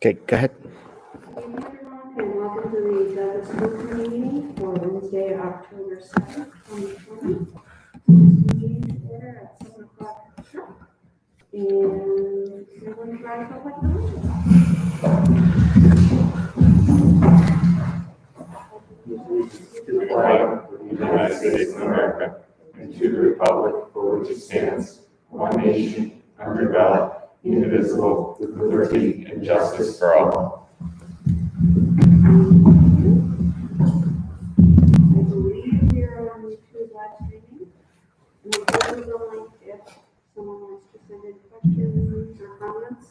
Okay, go ahead. Good evening, everyone, and welcome to the school committee meeting for Wednesday, October 7th, 2020. This meeting is order at 7 o'clock sharp. And everyone try to public comment. To the flag of the United States of America and to the republic for which it stands, one nation, under God, indivisible, with liberty and justice for all. I believe we are on YouTube live streaming. And we'll give you the link if someone wants to send in questions or comments.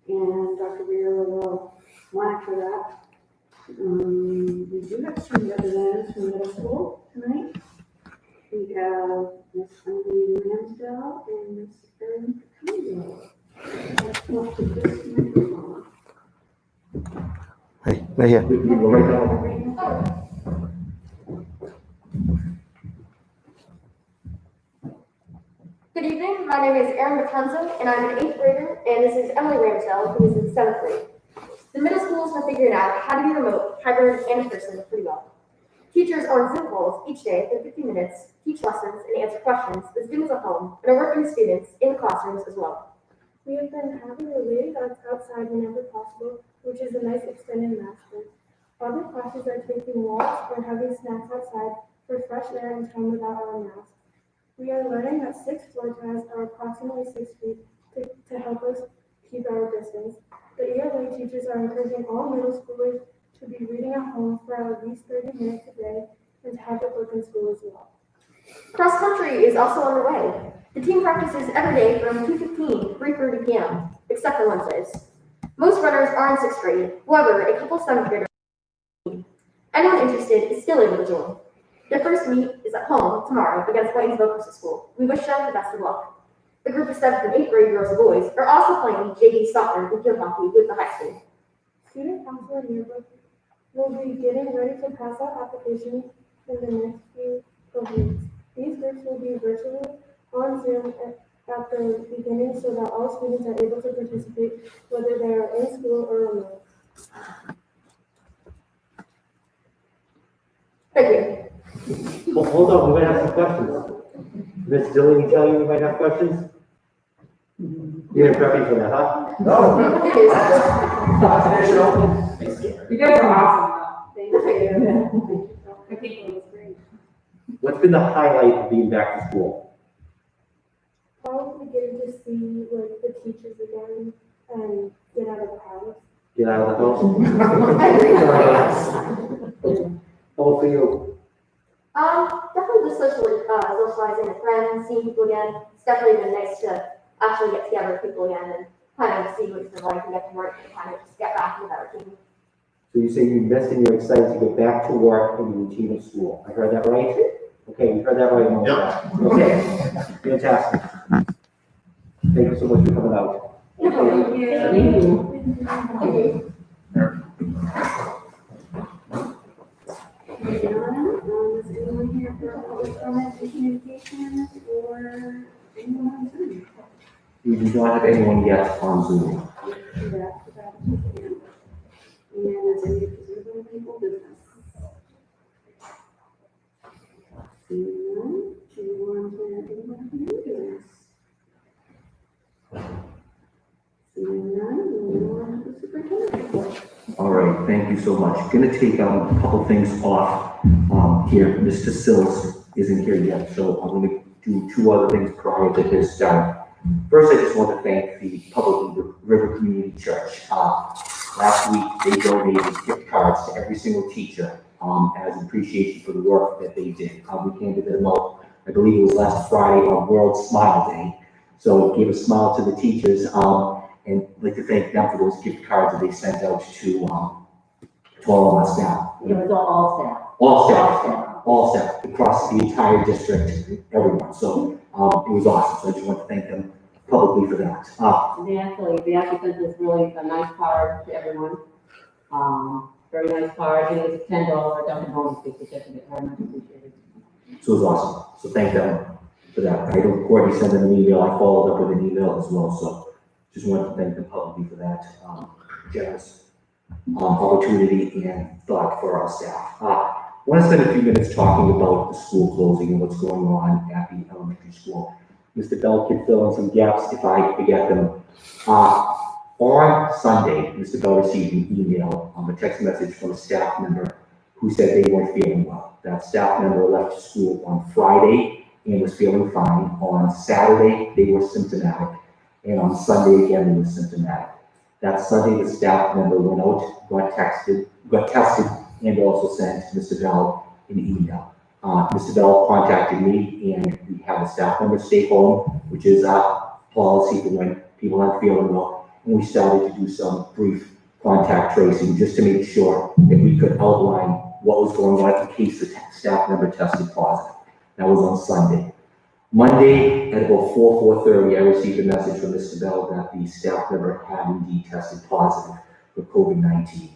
And Dr. Beer will monitor that. We do have some representatives from middle school tonight. We have Miss Emily Ramsdell and Miss Erin Condell. Let's talk to this microphone. Hey, right here. Good evening, my name is Erin McCunson, and I'm an 8th grader, and this is Emily Ramsdell, who is in 7th grade. The middle schools have figured out how to be remote, hybrid, and in person pretty well. Teachers are on Zoom calls each day for 15 minutes, teach lessons, and answer questions with students at home, and are working with students in the classrooms as well. We have been having related arts outside whenever possible, which is a nice extended master. Other classes are taking walks or having snacks outside for fresh air and time without our masks. We are learning that 6 floor tiles are approximately 6 feet to help us keep our distance. The ELA teachers are encouraging all middle schoolers to be reading at home for at least 30 minutes a day and to have a book in school as well. Cross country is also underway. The team practices every day from 2:15 to 3:30 p.m., except for Wednesdays. Most runners are in 6th grade, however, a couple 7th graders. Anyone interested is still able to join. Their first meet is at home tomorrow against Whitensville Preschool. We wish them the best of luck. The group of 7th and 8th grade girls and boys are also playing JV soccer and field hockey with the high school. Student council and yearbook will be getting ready to pass out applications in the next few weeks. These groups will be virtually on Zoom at the beginning so that all students are able to participate whether they are in school or remote. Thank you. Well, hold on, we might have some questions. Miss Dilly, you tell you we might have questions? You're prepping for that, huh? No. You guys are awesome. Thank you. I think It was great. What's been the highlight of being back to school? Probably getting to see like the teachers again and get out of the house. Get out of the house? How for you? Definitely just socializing with friends, seeing people again. It's definitely been nice to actually get together with people again and kind of see what it's been like and get to work and kind of just get back into that routine. So you say you missed and you're excited to get back to work in the routine of school. I heard that right? Okay, you heard that right? Yep. Okay, fantastic. Thank you so much for coming out. Thank you. Moving on, is anyone here for public comment and communications or anyone on Zoom? We do not have anyone yet on Zoom. Do that, and is any preserving people business? Seeing none, do you want to, anyone from new business? Seeing none, we'll move on to the superintendent report. All right, thank you so much. Going to take a couple things off here. Mr. Sills isn't here yet, so I'm going to do 2 other things prior to his start. First, I just want to thank the Public River Community Church. Last week, they donated gift cards to every single teacher as appreciation for the work that they did. We handed them out, I believe it was last Friday on World Smile Day. So it gave a smile to the teachers. And I'd like to thank them for those gift cards that they sent out to all of our staff. It was all staff. All staff, across the entire district, everyone. So it was awesome. So I just want to thank them publicly for that. They actually sent this really a nice card to everyone. Very nice card. It was $10 Dunkin' Donuts gift certificate. Very much appreciated. So it was awesome. So thank them for that. I know Courtney sent them an email. I followed up with an email as well. So just wanted to thank them publicly for that. generous opportunity and thought for our staff. I want to spend a few minutes talking about the school closing and what's going on at the elementary school. Mr. Bell can fill in some gaps if I forget them. On Sunday, Mr. Bell received an email, a text message from a staff member who said they weren't feeling well. That staff member left school on Friday and was feeling fine. On Saturday, they were symptomatic. And on Sunday, again, they were symptomatic. That Sunday, the staff member went out, got tested, and also sent Mr. Bell an email. Mr. Bell contacted me, and we had a staff member stay home, which is a policy for when people aren't feeling well. And we started to do some brief contact tracing just to make sure that we could outline what was going on in case the staff member tested positive. That was on Sunday. Monday at about 4:30, I received a message from Mr. Bell that the staff member had indeed tested positive for COVID-19.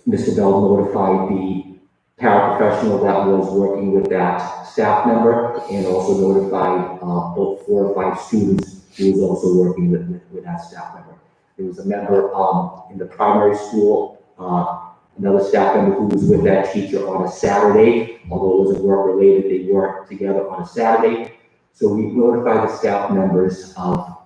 Mr. Bell notified the paraprofessional that was working with that staff member and also notified about 4 or 5 students who was also working with that staff member. There was a member in the primary school, another staff member who was with that teacher on a Saturday, although it wasn't work related, they worked together on a Saturday. So we notified the staff members of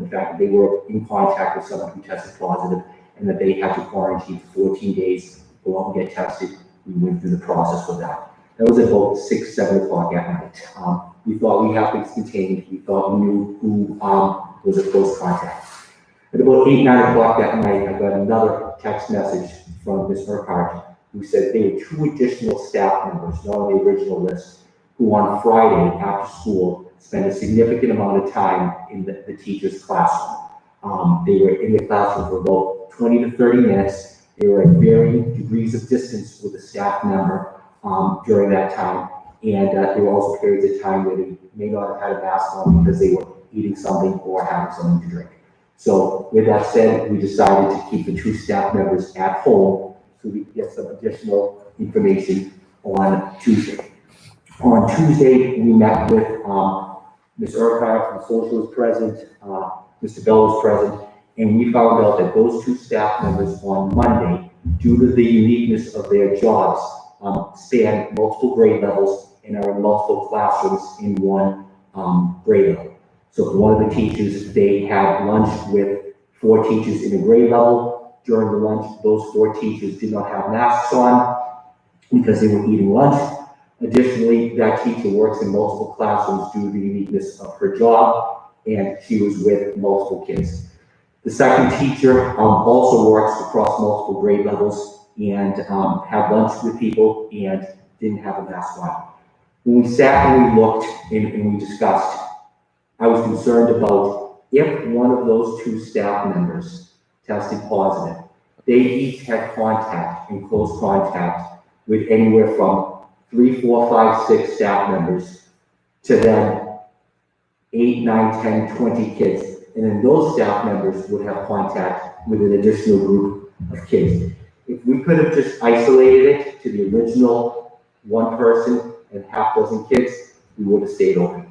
the fact that they were in contact with someone who tested positive and that they had to quarantine for 14 days, go out and get tested. We went through the process with that. That was about 6, 7 o'clock at night. We thought we had things contained. We thought we knew who was a close contact. At about 8, 9 o'clock that night, I got another text message from Ms. Urquhart, who said there were 2 additional staff members, not on the original list, who on Friday after school spent a significant amount of time in the teacher's classroom. They were in the classroom for about 20 to 30 minutes. They were at varying degrees of distance with the staff member during that time. And there were also periods of time where they may not have had a mask on because they were eating something or having something to drink. So with that said, we decided to keep the 2 staff members at home so we could get some additional information on Tuesday. On Tuesday, we met with Ms. Urquhart from social was present, Mr. Bell was present, and we found out that those 2 staff members on Monday, due to the uniqueness of their jobs, span multiple grade levels and are in multiple classrooms in one grade level. So for one of the teachers, they had lunch with 4 teachers in a grade level. During the lunch, those 4 teachers did not have masks on because they were eating lunch. Additionally, that teacher works in multiple classrooms due to the uniqueness of her job, and she was with multiple kids. The second teacher also works across multiple grade levels and had lunch with people and didn't have a mask on. When we sat and we looked and we discussed, I was concerned about if one of those 2 staff members tested positive, they each had contact and close contact with anywhere from 3, 4, 5, 6 staff members to then 8, 9, 10, 20 kids. And then those staff members would have contact with an additional group of kids. If we could have just isolated it to the original 1 person and half dozen kids, we would have stayed open.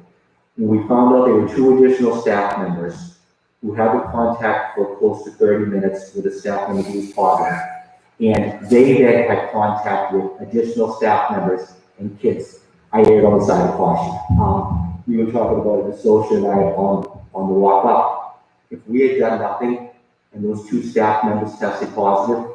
When we found out there were 2 additional staff members who had the contact for close to 30 minutes with a staff member who was positive, and they then had contact with additional staff members and kids, I erred on the side of caution. We were talking about it, Socia and I, on the walk up. If we had done nothing and those 2 staff members tested positive,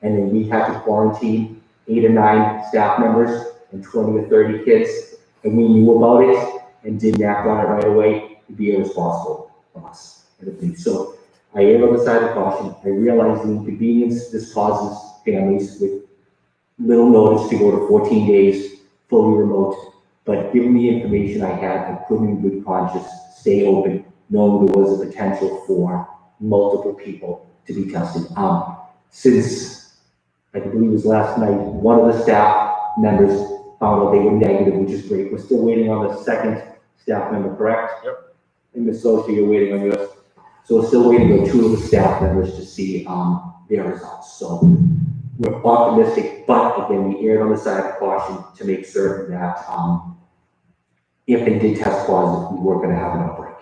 and then we had to quarantine 8 or 9 staff members and 20 or 30 kids, and we knew about it and didn't act on it right away, it'd be irresponsible of us. So I erred on the side of caution. I realized the inconvenience this causes families with little notice to go to 14 days fully remote. But given the information I had, I couldn't in good conscience stay open, knowing there was a potential for multiple people to be tested. Since I believe it was last night, one of the staff members found out they were negative, which is great. We're still waiting on the second staff member, correct? Yep. And Ms. Socia, you're waiting on yours. So we're still waiting on 2 of the staff members to see their results. So we're optimistic, but again, we erred on the side of caution to make certain that if they did test positive, we weren't going to have an outbreak.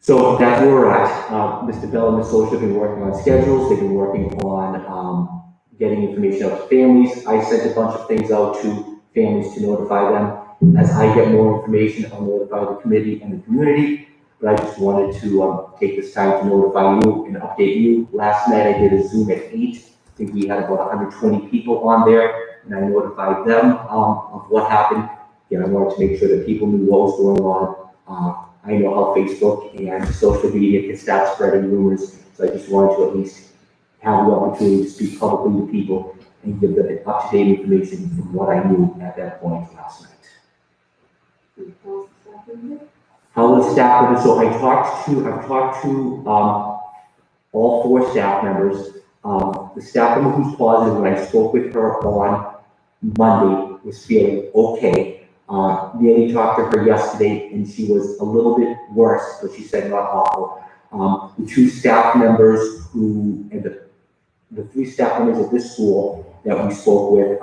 So that's where we're at. Mr. Bell and Ms. Socha have been working on schedules. They've been working on getting information out to families. I sent a bunch of things out to families to notify them. As I get more information, I'll notify the committee and the community. But I just wanted to take this time to notify you and update you. Last night I did a Zoom at 8. I think we had about 120 people on there, and I notified them of what happened. Again, I wanted to make sure that people knew what was going on. I know how Facebook and social media can start spreading rumors, so I just wanted to at least have the opportunity to speak publicly to people and give them up-to-date information from what I knew at that point last night. How the staff members, so I've talked to all 4 staff members. The staff member who's positive, when I spoke with her on Monday, was feeling okay. Nanny talked to her yesterday, and she was a little bit worse, but she said not awful. The 2 staff members and the 3 staff members at this school that we spoke with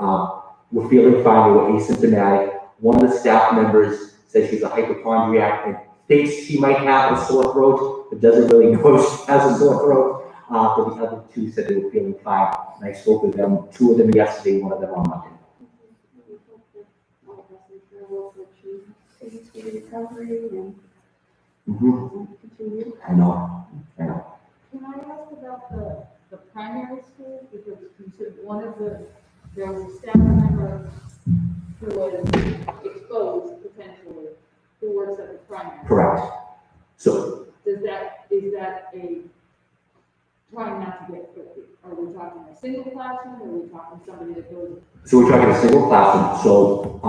were feeling fine. They were asymptomatic. One of the staff members said she's a hypochondriac and thinks she might have a sore throat, but doesn't really know if she has a sore throat. But the other 2 said they were feeling fine. And I spoke with them, 2 of them yesterday, 1 of them on Monday. Recovery and continue. I know. Can I ask about the primary school, because you said there was a staff member who was exposed potentially, who works at the primary? Correct. So, is that a, trying not to get quickly, are we talking a single classroom, or are we talking somebody that goes? So we're talking a single classroom. So,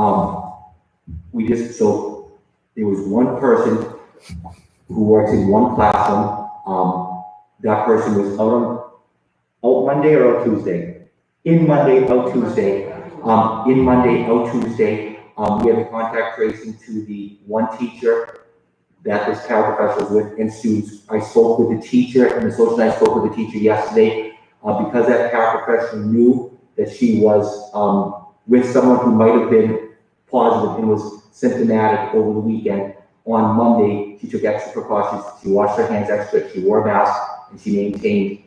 there was one person who works in one classroom. That person was out Monday or out Tuesday? In Monday, out Tuesday. In Monday, out Tuesday. We have the contact tracing to the one teacher that this paraprofessional was with and students. I spoke with the teacher, and the social and I spoke with the teacher yesterday. Because that paraprofessional knew that she was with someone who might have been positive and was symptomatic over the weekend. On Monday, she took extra precautions. She washed her hands extra, she wore a mask, and she maintained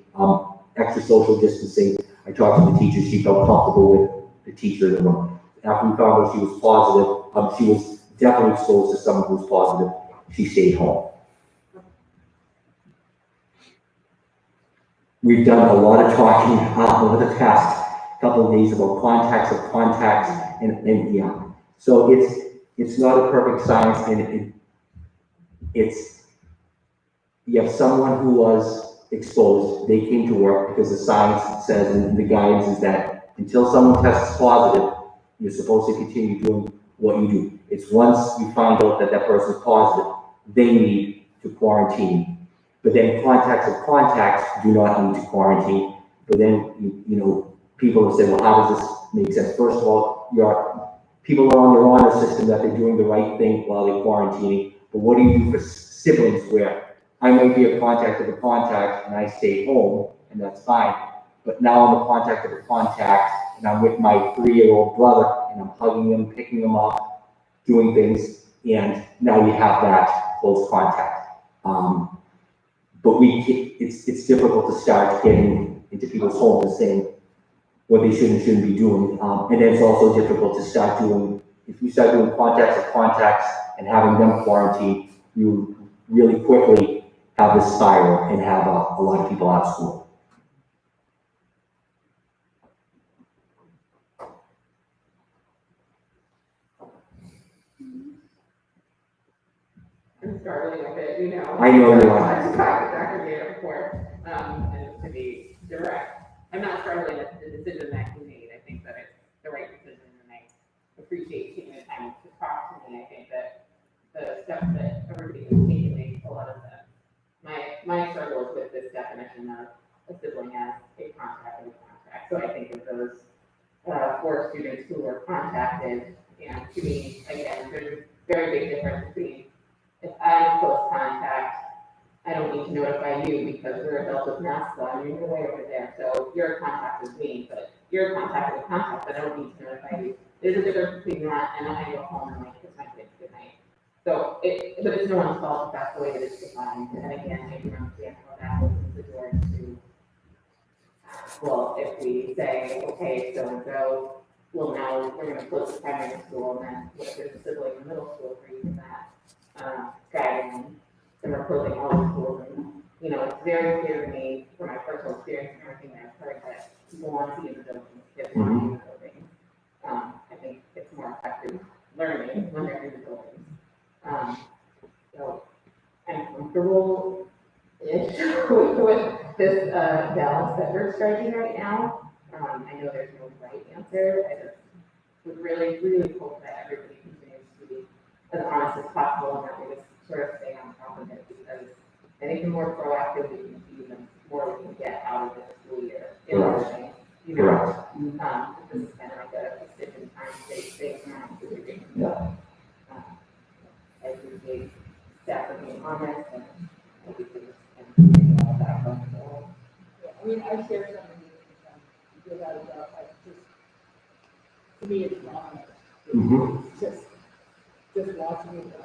extra social distancing. I talked to the teacher, she felt comfortable with the teacher in the room. After we found out she was positive, she was definitely exposed to someone who was positive. She stayed home. We've done a lot of talking over the past couple of days about contacts of contacts, and yeah. So it's not a perfect science, and you have someone who was exposed, they came to work because the science says, and the guidance is that until someone tests positive, you're supposed to continue doing what you do. It's once you find out that person is positive, they need to quarantine. But then contacts of contacts do not need to quarantine. But then, people have said, well, how does this make sense? First of all, people are on their honor system that they're doing the right thing while they're quarantining. But what do you do for siblings where I might be a contact of a contact and I stay home, and that's fine. But now I'm a contact of a contact and I'm with my 3-year-old brother and I'm hugging him, picking him up, doing things, and now you have that close contact. But it's difficult to start getting into people's homes and saying what they should and shouldn't be doing. And then it's also difficult to start doing, if you start doing contacts of contacts and having them quarantine, you really quickly have this spiral and have a lot of people out of school. I'm struggling with it, I know you are. I've talked with Dr. Mayer before, and to be direct, I'm not struggling with the decision that he made. I think that it's the right decision, and I appreciate taking the time to talk to me. I think that the steps that everybody has taken makes a lot of sense. My struggle is with this definition of a sibling as a contact of a contact. So I think of those 4 students who were contacted, and to me, again, there's a very big difference between if I'm close contact, I don't need to notify you because we're adults with masks on, you're way over there. So you're a contact with me, but you're a contact with a contact, but I don't need to notify you. There's a difference between that and I go home and kiss my kids goodnight. So but it's no one's fault if that's the way that it's defined, and again, maybe understand how that opens the door to, well, if we say, okay, so, well, now we're gonna close the primary school, and then what if there's a sibling in middle school for using that, guideline, and we're closing all the schools, and, you know, it's very clear to me, from my personal experience and everything that I've heard, that people want to be in the buildings, kids want to be in the buildings. I think it's more effective learning when they're in the buildings. So I'm comfortable-ish with this balance that we're striking right now. I know there's no right answer. I just would really, really hope that everybody continues to be as honest as possible and that we just sort of stay on top of it, because I think the more proactive we can be, the more we can get out of this school year. Correct. You know, this is kind of like a decision time, safe amount of decision. Yeah. I appreciate staff for being honest and I think we just can all that comfortable. Yeah, I mean, I share some of these, without a doubt, like, just, to me, it's wrong. It's just watching it go.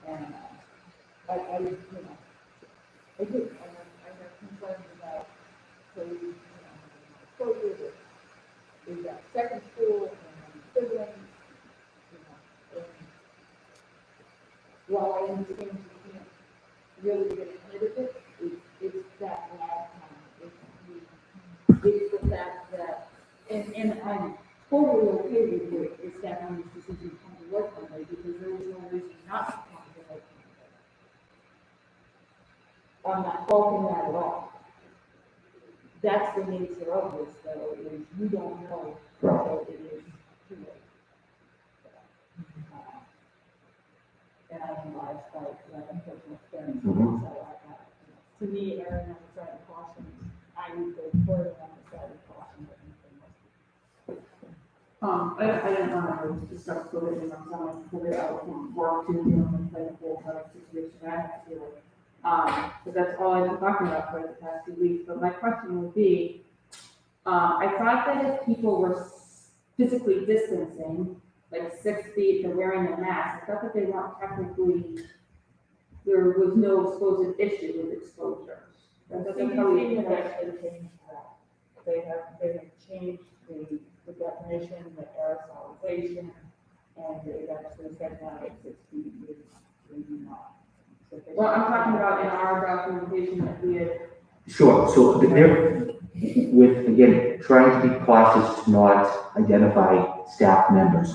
And, I, you know, I do, I have concerns about, so, you know, exposure that we've got second school and siblings, you know, and while I understand you can't really get ahead of it, it's that lag time. It's the fact that, and I'm totally okay with it, it's that on this decision to come to work on it, because there was no reason not to come to work on it. I'm not faulting that at all. That's the nature of this, though, is you don't know until it is too late. And I am biased by personal experience, so to me, erring on the side of caution, I would go further on the side of caution than anything else. I didn't want to discuss COVID, and I'm trying to figure out from work to dealing with like a full time situation. I feel like, but that's all I've been talking about for the past 2 weeks. But my question would be, I thought that if people were physically distancing, like 6 feet, they're wearing a mask, I thought that they weren't technically, there was no supposed issue with exposure. That's how we have actually changed that. They have changed the definition, the aerosolization, and they've actually said now that 6 feet is maybe not. Well, I'm talking about in our documentation that we had. Sure, so there, with, again, trying to be cautious to not identify staff members,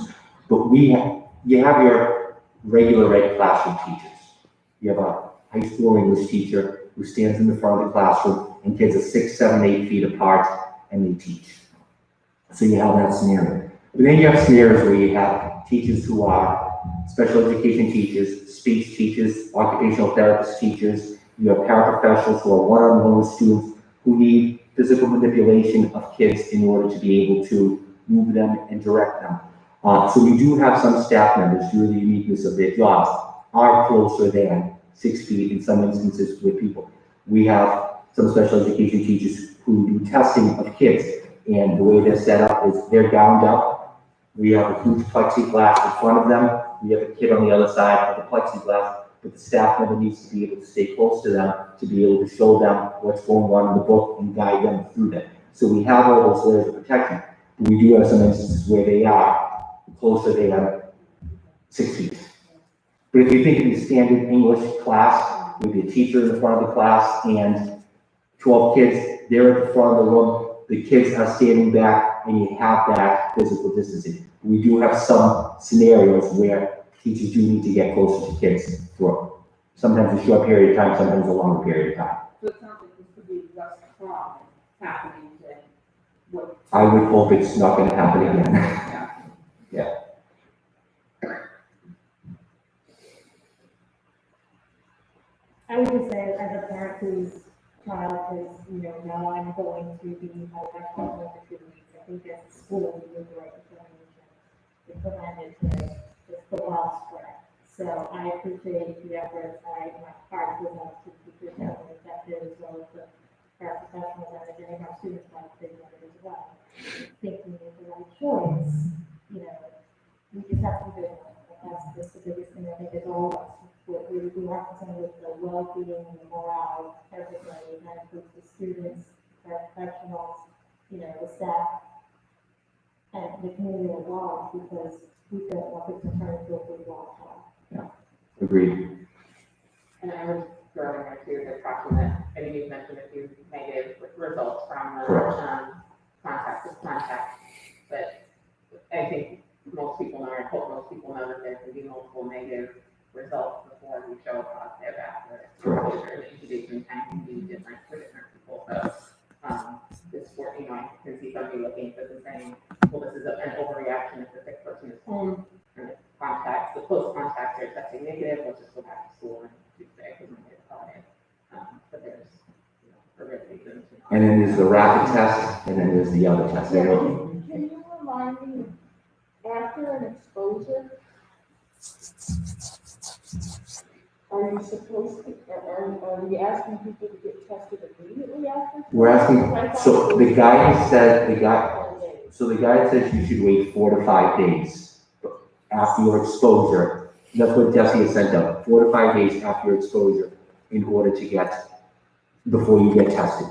but you have your regular ed classroom teachers. You have a high school English teacher who stands in the front of the classroom and kids are 6, 7, 8 feet apart and they teach. So you have that scenario. But then you have scenarios where you have teachers who are special education teachers, speech teachers, occupational therapist teachers. You have paraprofessionals who are one-on-one with students who need physical manipulation of kids in order to be able to move them and direct them. So we do have some staff members, due to the uniqueness of their jobs, are closer than 6 feet in some instances with people. We have some special education teachers who do testing of kids, and the way they're set up is they're gowned up. We have a huge plexiglass in front of them. We have a kid on the other side of the plexiglass, but the staff member needs to be able to stay close to them to be able to show them what's going on in the book and guide them through that. So we have all those layers of protection, but we do have some instances where they are closer than 6 feet. But if you think of the standard English class with your teacher in the front of the class and 12 kids, they're at the front of the room, the kids are standing back and you have that physical distancing. We do have some scenarios where teachers do need to get closer to kids for sometimes a short period of time, sometimes a longer period of time. So it sounds like this could be less common happening than what. I would hope it's not going to happen again. Yeah. I would just say, as a parent whose child is, now I'm going to be multicultural for 2 weeks, I think as a school, we would the right determination to prevent it to go elsewhere. So I appreciate the efforts. My heart goes out to the teachers that were affected, as well as the paraprofessionals, and I think our students might think of it as well. I think we made the right choice. We just have to do it. That's the biggest thing I think is all of us. well-being and the morale of everybody, and that includes the students, professionals, the staff, and the community at large, because we don't want it to turn into a big long. Agreed. And I would throw in there too, the caution that, I mean, you've mentioned a few negative results from the, contact, but I think most people know, I hope most people know that there can be multiple negative results before we show a positive after. The incubation time can be different for different people, so, this sport, I can see somebody looking at this and saying, well, this is an overreaction if the sick person is home, and the close contacts are testing negative, let's just go back to school and Tuesday, because we get caught in. But there's, a real reason to not. And then there's the rapid test, and then there's the other test. Can you remind me, after an exposure, are you supposed to, are we asking people to get tested immediately after? We're asking, so the guidance said, the guidance says you should wait 4 to 5 days after your exposure. That's what Jesse has sent out, 4 to 5 days after your exposure in order to before you get tested.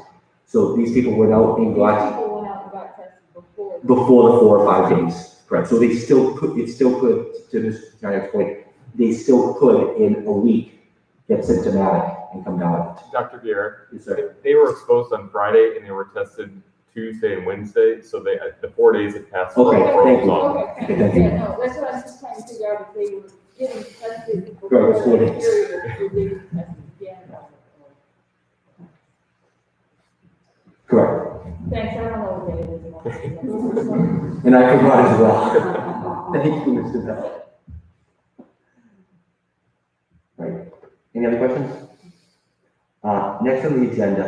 So these people went out and got. People went out and got tested before. Before the 4 or 5 days, correct. So they still could, to this Giant's point, they still could in a week get symptomatic and come down. Dr. Guerra, Yes, sir. they were exposed on Friday and they were tested Tuesday and Wednesday, so the 4 days had passed. Okay, thank you. Okay, Thank you. yeah, no, that's what I'm just trying to figure out, if they were getting tested before Right, the 4 period, days. or they were tested again. Correct. Thanks, I don't know what day it is. And I forgot as well. Thank you, Mr. Bell. Right. Any other questions? Next on the agenda,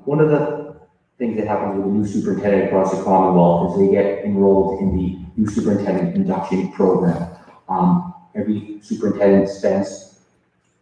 one of the things that happens with the new superintendent across the Commonwealth is they get enrolled in the new superintendent induction program. Every superintendent spends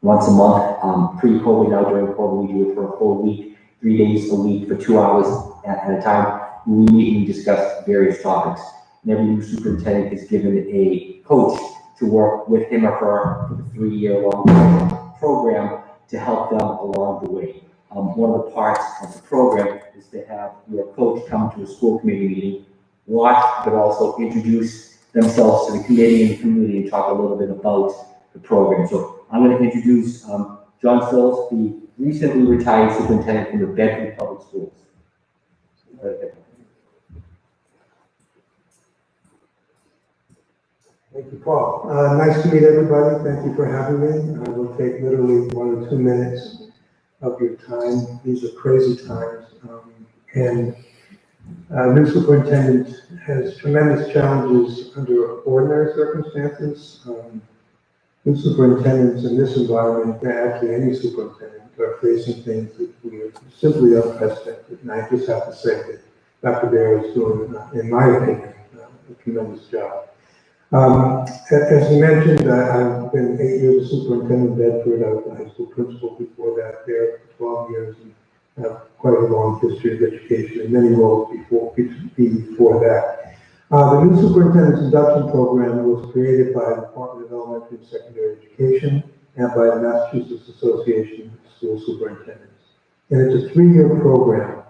once a month, pre-COVID, now during COVID, we do it for a full week, 3 days a week for 2 hours at a time. We meet and discuss various topics. And every new superintendent is given a coach to work with him or her for the 3-year-long program to help them along the way. One of the parts of the program is to have your coach come to a school committee meeting, watch, but also introduce themselves to the committee and the community and talk a little bit about the program. So I'm going to introduce John Sills, the recently retired superintendent from the Bedford Public Schools. Thank you, Paul. Nice to meet everybody. Thank you for having me. I will take literally 1 or 2 minutes of your time. These are crazy times. And new superintendent has tremendous challenges under ordinary circumstances. New superintendents in this environment, actually any superintendent, are facing things that we are simply unprecedented. And I just have to say that Dr. Bear is doing, in my opinion, a tremendous job. As you mentioned, I've been 8 years a superintendent in Bedford. I was a high school principal before that there for 12 years and have quite a long history of education and many roles before that. The new superintendent's induction program was created by the Department of Elementary and Secondary Education and by the Massachusetts Association of School Superintendents. And it's a 3-year program.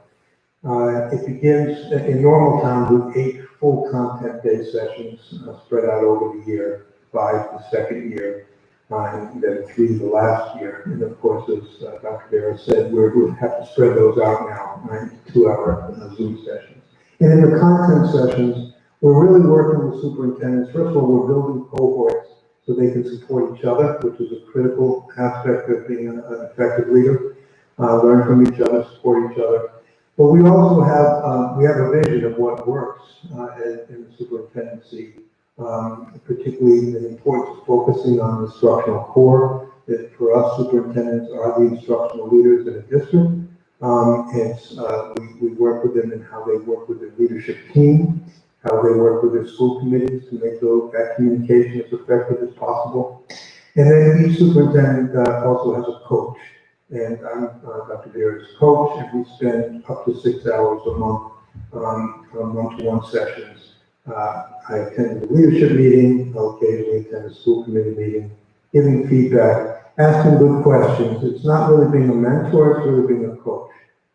It begins in normal time with 8 full content-based sessions spread out over the year, 5 the second year, and then 3 the last year. And of course, as Dr. Barrow said, we have to spread those out now into 2-hour Zoom sessions. And in the content sessions, we're really working with superintendents. First of all, we're building cohorts so they can support each other, which is a critical aspect of being an effective leader. Learn from each other, support each other. But we also have a vision of what works in the superintendency, particularly the importance of focusing on the instructional core, that for us superintendents are the instructional leaders in a district. We work with them in how they work with their leadership team, how they work with their school committees to make that communication as effective as possible. And then each superintendent also has a coach. And I'm Dr. Bear's coach, and we spend up to 6 hours a month on one-to-one sessions. I attend the leadership meeting, I'll occasionally attend a school committee meeting, giving feedback. asking good questions. It's not really being a mentor, it's really being a coach.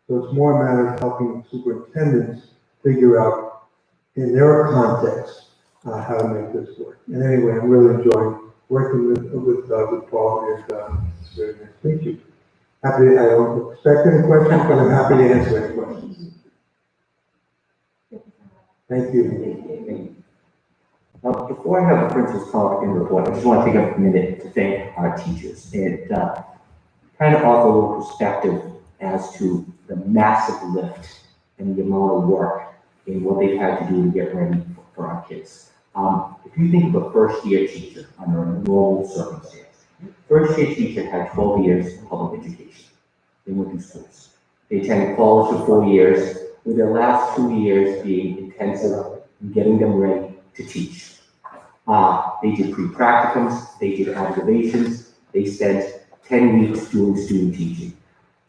So it's more a matter of helping superintendents figure out in their context, how to make this work. And anyway, I'm really enjoying working with Paul, and it's very nice to meet you. I don't expect any questions, but I'm happy to answer any questions. Thank you. Before I have the principal's come up and report, I just want to take a minute to thank our teachers and kind of offer a little perspective as to the massive lift and the amount of work in what they've had to do to get ready for our kids. If you think of a first-year teacher under a normal circumstance, first-year teacher had 12 years of public education. They went through schools. They attended college for 4 years, with their last 2 years being intensive in getting them ready to teach. They did pre-practicums, they did activations, they spent 10 weeks doing student teaching.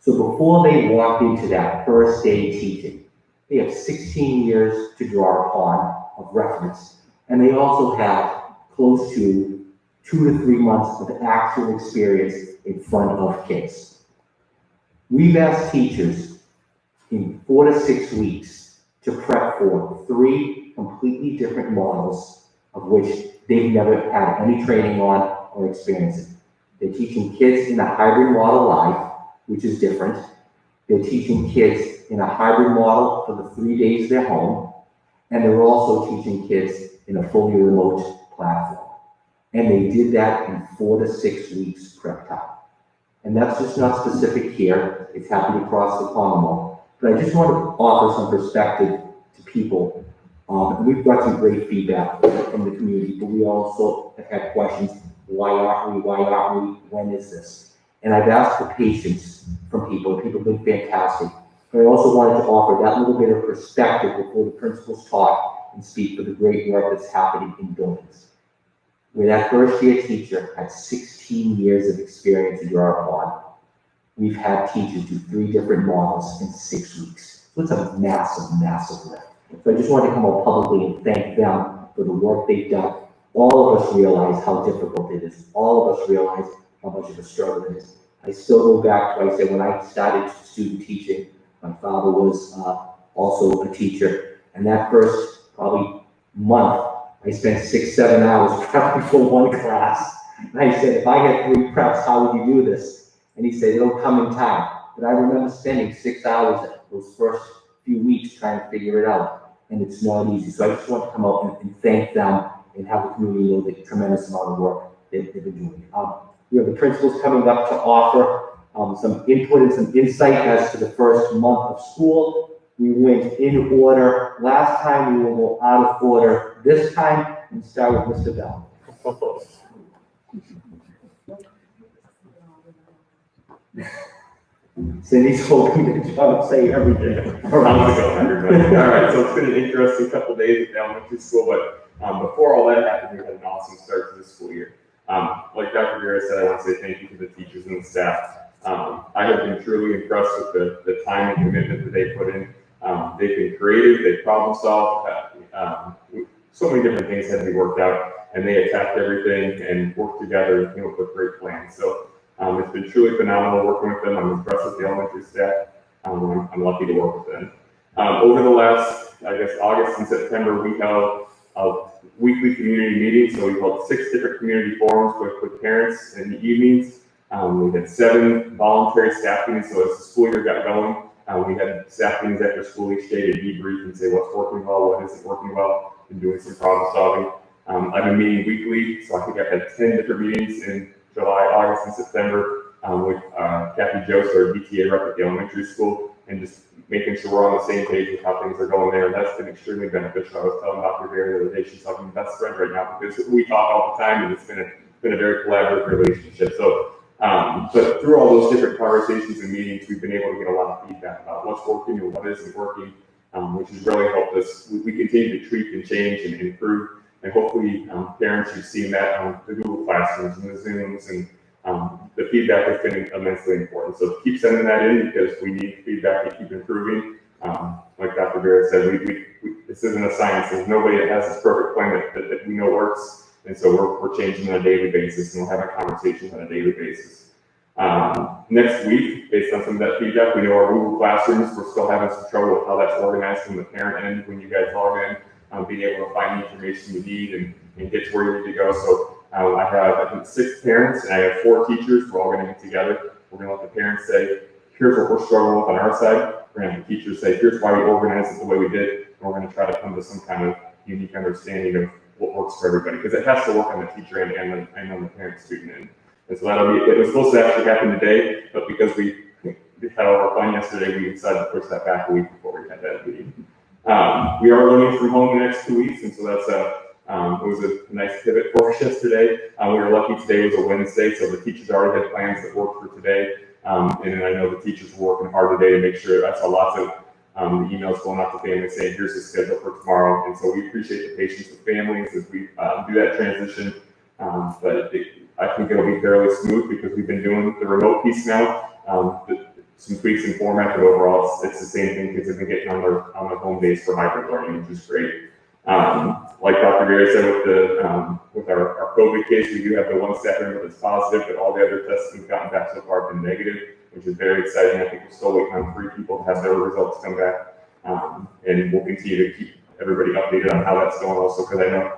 So before they walked into that first day teaching, they have 16 years to draw upon of reference, and they also have close to 2 to 3 months of actual experience in front of kids. We've asked teachers in 4 to 6 weeks to prep for 3 completely different models of which they've never had any training on or experience in. They're teaching kids in a hybrid model live, which is different. They're teaching kids in a hybrid model for the 3 days they're home, and they're also teaching kids in a fully remote platform. And they did that in 4 to 6 weeks prep time. And that's just not specific here. It's happening across the Commonwealth. But I just want to offer some perspective to people. We've got some great feedback from the community, but we also have had questions. Why aren't we? Why aren't we? When is this? And I've asked for patience from people. People have been fantastic. But I also wanted to offer that little bit of perspective before the principals talk and speak for the great work that's happening in buildings. Where that first year teacher had 16 years of experience to draw upon, we've had teachers do 3 different models in 6 weeks. So it's a massive, massive lift. So I just want to come out publicly and thank them for the work they've done. All of us realize how difficult it is. All of us realize how much of a struggle it is. I still go back to, I said, when I started student teaching, my father was also a teacher. And that first probably month, I spent 6-7 hours prepping for 1 class. And I said, if I had 3 preps, how would you do this? And he said, it'll come in time. But I remember spending 6 hours those first few weeks trying to figure it out. And it's not easy. So I just want to come out and thank them and have the community know the tremendous amount of work they've been doing. We have the principals coming up to offer some input and some insight as to the first month of school. We went in order last time, we will go out of order this time, and start with Mr. Bell. Cindy's hoping to try to say everything. How's it going, everybody? All right, so it's been an interesting couple of days at the elementary school, but before all that happened, we had an awesome start to the school year. Like Dr. Vera said, I want to say thank you to the teachers and the staff. I have been truly impressed with the time and commitment that they put in. They've been creative, they've problem solved. So many different things had to be worked out, and they attacked everything and worked together and came up with great plans. So it's been truly phenomenal working with them. I'm impressed with the elementary staff. I'm lucky to work with them. Over the last, I guess, August and September, we held a weekly community meeting. So we held 6 different community forums with parents in the evenings. We had 7 voluntary staff meetings. So as the school year got going, we had staff meetings after school each day to debrief and say what's working well, what isn't working well, and doing some problem solving. I've been meeting weekly, so I think I've had 10 different meetings in July, August, and September with Kathy Jost, our BTA rep at the elementary school, and just making sure we're on the same page with how things are going there. And that's been extremely beneficial. I was telling Dr. Vera the other day, she's helping best friend right now because we talk all the time, and it's been a very collaborative relationship. So, but through all those different conversations and meetings, we've been able to get a lot of feedback about what's working and what isn't working, which has really helped us. We continue to tweak and change and improve. And hopefully parents who've seen that on the Google Classrooms and the Zooms and the feedback has been immensely important. So keep sending that in because we need feedback to keep improving. Like Dr. Vera said, this isn't a science. There's nobody that has this perfect plan that we know works. And so we're changing on a daily basis, and we're having conversations on a daily basis. Next week, based on some of that feedback, we know our Google Classrooms, we're still having some trouble with how that's organized from the parent end when you guys log in, being able to find the information you need and get to where you need to go. So I have, I think, 6 parents and I have 4 teachers. We're all going to get together. We're going to let the parents say, here's what we're struggling with on our side. We're going to have the teachers say, here's why we organized it the way we did. And we're going to try to come to some kind of unique understanding of what works for everybody, because it has to work on the teacher end and on the parent-student end. And so that'll be, it was supposed to actually happen today, but because we had all our fun yesterday, we decided to push that back a week before we had that meeting. We are learning from home the next 2 weeks, and so that's it was a nice pivot for us yesterday. We were lucky today was a Wednesday, so the teachers already had plans that worked for today. And I know the teachers were working hard today to make sure. I saw lots of the emails going out to families saying, here's the schedule for tomorrow. And so we appreciate the patience with families as we do that transition. But I think it'll be fairly smooth because we've been doing the remote piece now. Some tweaks in format, but overall it's the same thing. Kids have been getting on their home base for hybrid learning, which is great. Like Dr. Vera said, with our COVID case, we do have the one staff member that's positive, but all the other tests we've gotten back so far have been negative, which is very exciting. I think we're still waiting on 3 people to have their results come back. And we'll continue to keep everybody updated on how that's going also, because I know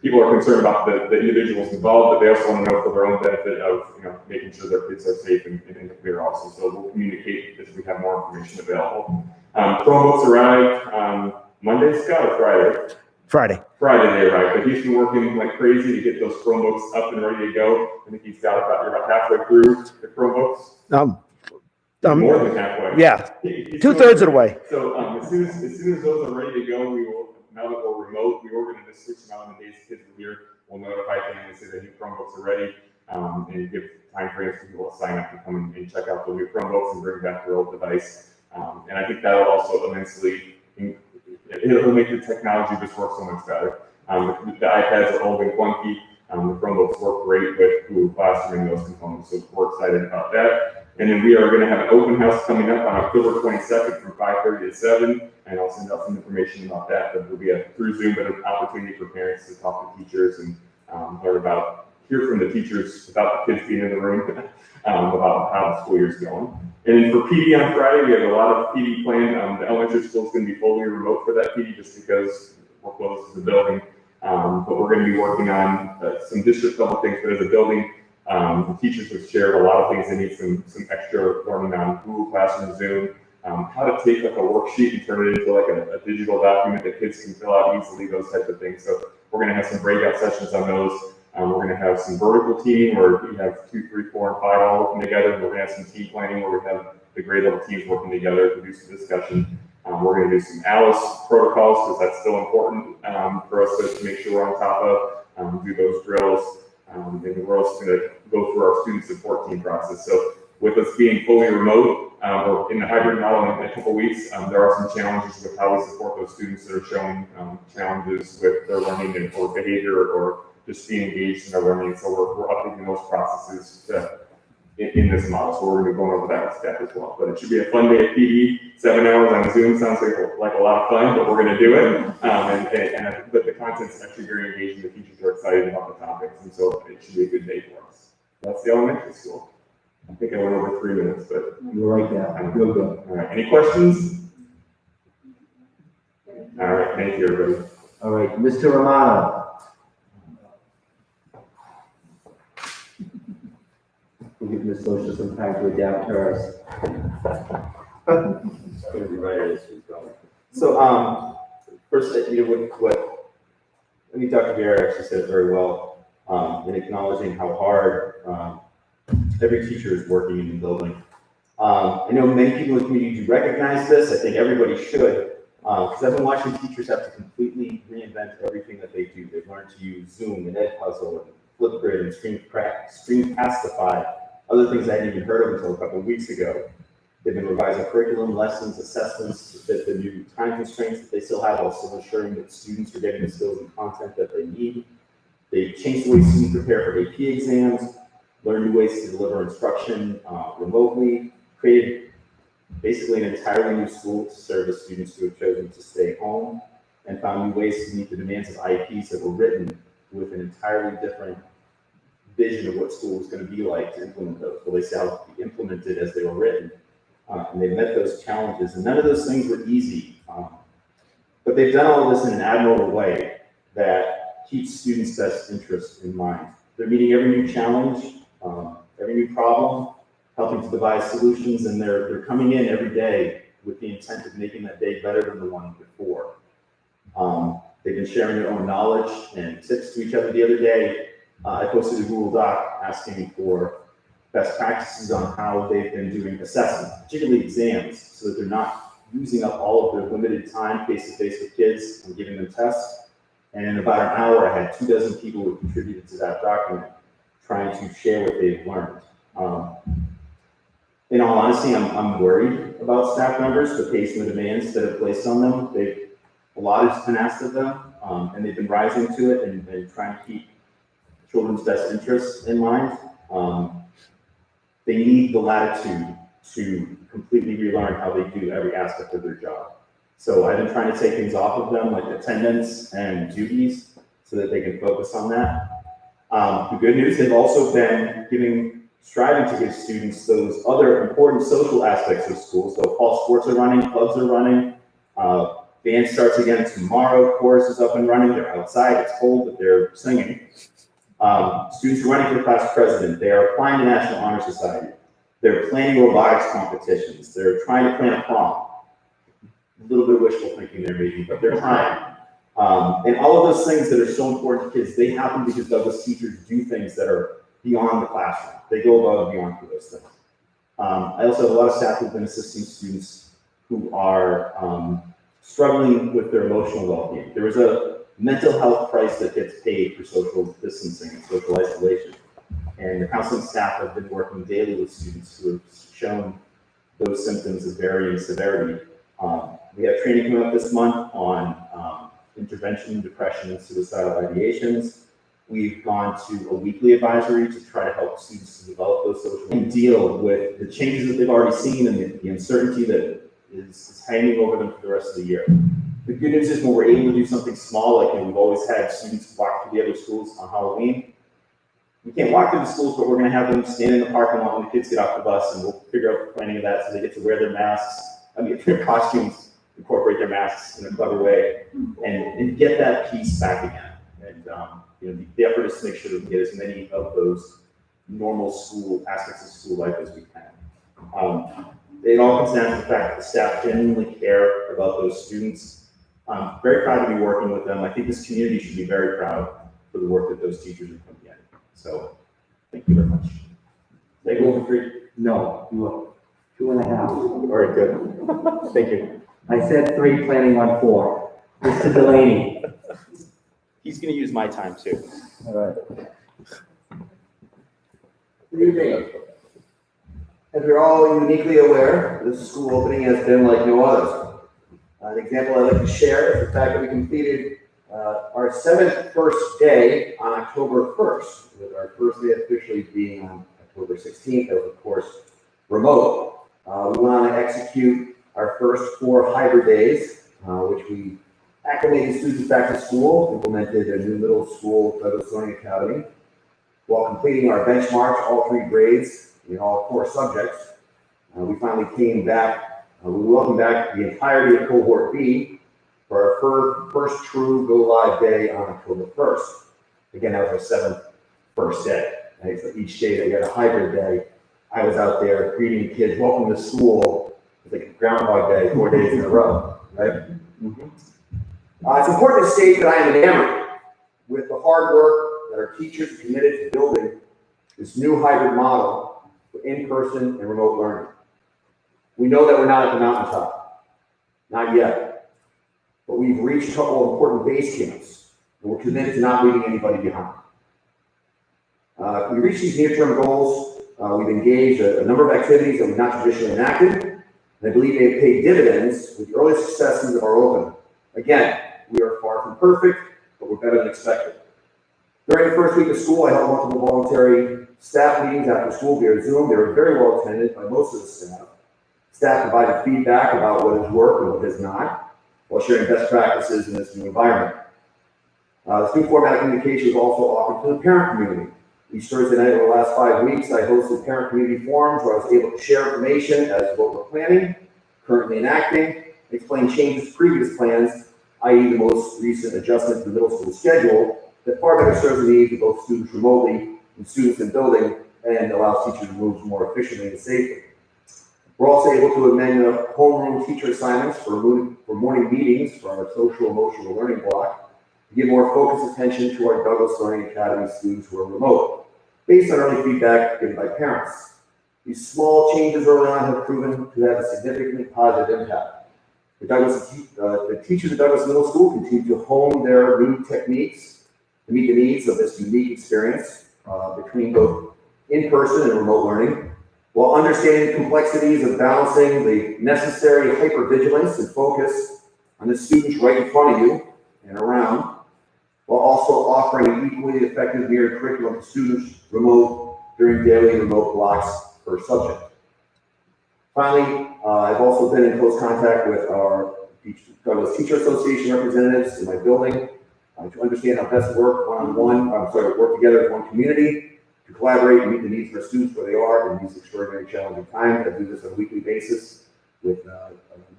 people are concerned about the individuals involved, but they also want to know for their own benefit of making sure their kids are safe and in the clear also. So we'll communicate as we have more information available. Chromebooks arrived Monday, Scott, or Friday? Friday they arrived, but he's been working like crazy to get those Chromebooks up and ready to go. I think he's got about halfway through the Chromebooks. More than halfway. Yeah, 2/3 of the way. So as soon as those are ready to go, we will. Now that we're remote, we were going to just switch them out on the days kids were here. We'll notify families that the new Chromebooks are ready, and give time frames for people to sign up to come and check out the new Chromebooks and bring back their old device. And I think that'll also immensely. It'll make the technology just work so much better. The iPads are old and clunky. The Chromebooks work great with Google Classroom and those components, so we're excited about that. And then we are going to have an open house coming up on October 22nd from 5:30 to 7, and I'll send out some information about that. But it'll be through Zoom, but an opportunity for parents to talk to teachers and hear from the teachers without the kids being in the room about how the school year is going. And then for PD on Friday, we have a lot of PD planned. The elementary school is going to be fully remote for that PD just because we're close to the building. But we're going to be working on some district level things. But as a building, the teachers have shared a lot of things. They need some extra learning on Google Classroom, Zoom, how to take like a worksheet and turn it into like a digital document that kids can fill out easily, those types of things. So we're going to have some breakout sessions on those. We're going to have some vertical teaming where we have 2, 3, 4, and 5 all working together. And we're going to have some team planning where we have the grade level teams working together to do some discussion. We're going to do some ALICE protocols because that's still important for us to make sure we're on top of, do those drills. And we're also going to go through our student support team process. So with us being fully remote, or in the hybrid model in a couple weeks, there are some challenges with how we support those students that are showing challenges with their learning or behavior or just being engaged in their learning. So we're updating those processes in this model. So we're going to be going over that with staff as well. But it should be a fun day at PD. 7 hours on Zoom sounds like a lot of fun, but we're going to do it. But the content's actually very engaging. The teachers are excited about the topics, and so it should be a good day for us. That's the elementary school. I think I went over 3 minutes, but You're right now. Real good. all right. Any questions? All right. Thank you, everybody. All right, Mr. Romano. We'll give Ms. Socia some time to adapt hers. It's going to be right as she's going. So, first, I think Dr. Vera actually said it very well in acknowledging how hard every teacher is working in the building. I know many people in the community do recognize this. I think everybody should, because I've been watching teachers have to completely reinvent everything that they do. They've learned to use Zoom and Edpuzzle and Flipgrid and Screencastify, other things I hadn't even heard of until a couple of weeks ago. They've been revising curriculum, lessons, assessments, the new time constraints that they still have, also ensuring that students are getting the skills and content that they need. They've changed the way students prepare for AP exams, learned new ways to deliver instruction remotely, created basically an entirely new school to serve the students who have chosen to stay home, and found new ways to meet the demands of IEPs that were written with an entirely different vision of what school was going to be like to implement those. Well, they set out to be implemented as they were written, and they met those challenges. And none of those things were easy, but they've done all of this in an admirable way that keeps students' best interest in mind. They're meeting every new challenge, every new problem, helping to devise solutions, and they're coming in every day with the intent of making that day better than the one before. They've been sharing their own knowledge and tips to each other. The other day, I posted a Google Doc asking for best practices on how they've been doing assessment, particularly exams, so that they're not using up all of their limited time face-to-face with kids and giving them tests. And in about an hour, I had 24 people who contributed to that document, trying to share what they've learned. In all honesty, I'm worried about staff members, the pace and the demands that are placed on them. A lot has been asked of them, and they've been rising to it and trying to keep children's best interests in mind. They need the latitude to completely relearn how they do every aspect of their job. So I've been trying to take things off of them, like attendance and duties, so that they can focus on that. The good news, they've also been striving to give students those other important social aspects of school. So fall sports are running, clubs are running, band starts again tomorrow, chorus is up and running, they're outside, it's cold, but they're singing. Students are running for class president, they are applying to National Honor Society, they're planning robotics competitions, they're trying to plan a prom. A little bit of wishful thinking there maybe, but they're trying. And all of those things that are so important to kids, they happen because Douglas teachers do things that are beyond the classroom. They go above and beyond for those things. I also have a lot of staff who've been assisting students who are struggling with their emotional well-being. There is a mental health price that gets paid for social distancing and social isolation. And the counseling staff have been working daily with students who have shown those symptoms of varying severity. We have training coming up this month on intervention, depression, and suicidal ideations. We've gone to a weekly advisory to try to help students to develop those social and deal with the changes that they've already seen and the uncertainty that is hanging over them for the rest of the year. The good news is when we're able to do something small, like we've always had students walk through the other schools on Halloween. We can't walk through the schools, but we're going to have them stand in the parking lot when the kids get off the bus, and we'll figure out the planning of that so they get to wear their masks. Their costumes, incorporate their masks in a clever way, and get that piece back again. And the effort is to make sure that we get as many of those normal school aspects of school life as we can. It all comes down to the fact that the staff genuinely care about those students. I'm very proud to be working with them. I think this community should be very proud for the work that those teachers are putting in. So, thank you very much. They go over 3? No, you will. 2.5. All right, good. Thank you. I said 3, planning on 4. Mr. Delaney. He's going to use my time too. All right. Good evening. As we're all uniquely aware, this school opening has been like no others. An example I'd like to share is the fact that we completed our 7th first day on October 1st, with our first day officially being on October 16th. That was, of course, remote. We went on to execute our first 4 hybrid days, which we acclimated students back to school, implemented a new middle school Douglas Learning Academy, while completing our benchmark, all 3 grades in all 4 subjects. We finally came back, we welcomed back the entirety of cohort B for our first true go-live day on October 1st. Again, that was our 7th first day. Right? So each day that we had a hybrid day, I was out there greeting kids, welcome to school. It's like a Groundhog Day, 4 days in a row, right? Mm-hmm. It's important to state that I am enamored with the hard work that our teachers are committed to building this new hybrid model for in-person and remote learning. We know that we're not at the mountaintop, not yet, but we've reached a couple of important base camps, and we're committed to not leaving anybody behind. We reach these near-term goals. We've engaged a number of activities that we've not traditionally enacted, and I believe they've paid dividends with the early successes of our opening. Again, we are far from perfect, but we're better than expected. During the first week of school, I held multiple voluntary staff meetings after school via Zoom. They were very well attended by most of the staff. Staff provided feedback about what has worked and what has not, while sharing best practices in this new environment. This new format of communication was also offered to the parent community. Each Thursday night over the last 5 weeks, I hosted parent community forums where I was able to share information as to what we're planning, currently enacting, explain changes to previous plans, i.e. the most recent adjustment to the middle school schedule that far better serves the needs of both students remotely and students in building and allows teachers to move more efficiently and safely. We're also able to amend the homeroom teacher assignments for morning meetings for our social emotional learning block to give more focused attention to our Douglas Learning Academy students who are remote, based on early feedback given by parents. These small changes early on have proven to have a significantly positive impact. The teachers at Douglas Middle School continue to hone their new techniques to meet the needs of this unique experience between both in-person and remote learning, while understanding the complexities of balancing the necessary hypervigilance and focus on the students right in front of you and around, while also offering an equally effective mirrored curriculum to students remote during daily remote blocks per subject. Finally, I've also been in close contact with our Douglas Teacher Association representatives in my building to understand how best to work work together as one community to collaborate and meet the needs of our students where they are in these extraordinary challenging times. I do this on a weekly basis with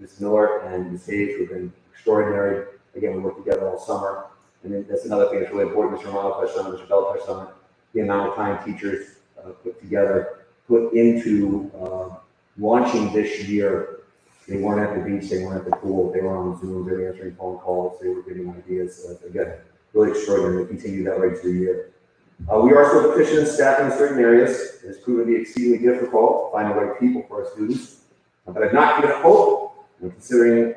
Ms. Miller and Ms. Hayes, who have been extraordinary. Again, we work together all summer. And then that's another thing that's really important. Mr. Romano touched on it, Mr. Bell touched on it. The amount of time teachers put into launching this year. They weren't at the beach, they weren't at the pool, they were on Zoom, they were answering phone calls, they were giving ideas. Again, really extraordinary. We continue that right through the year. We are still deficient in staffing in certain areas. It's proven to be exceedingly difficult to find the right people for our students. But I've not given up hope. I'm considering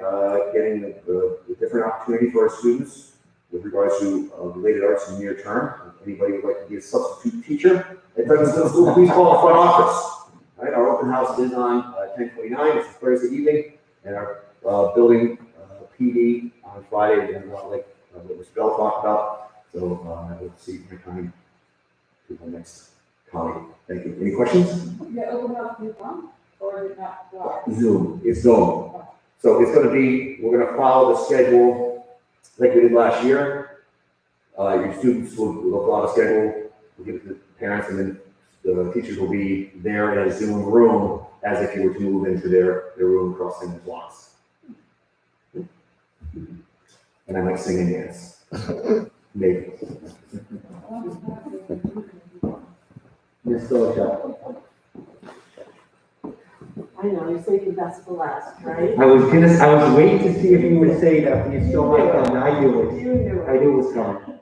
getting a different opportunity for our students with regards to related arts in the near term. If anybody would like to be a substitute teacher at Douglas Middle School, please call the front office. Right, our open house is on 10/29, it's a Thursday evening, and our building PD on Friday, and like what Mr. Bell talked about. So I will see my time to the next colleague. Thank you. Any questions? Yeah, open up new one, or is it not? Zoom. It's Zoom. So it's going to be, we're going to follow the schedule like we did last year. Your students will follow the schedule, we'll give it to the parents, and then the teachers will be there in a Zoom room as if you were to move into their room crossing the blocks. And I might sing and dance. Maybe. Ms. Phillips. I know, you saved the best for last, right? I was waiting to see if you would say that, but you still might come. I knew it. You knew it. I knew it was coming.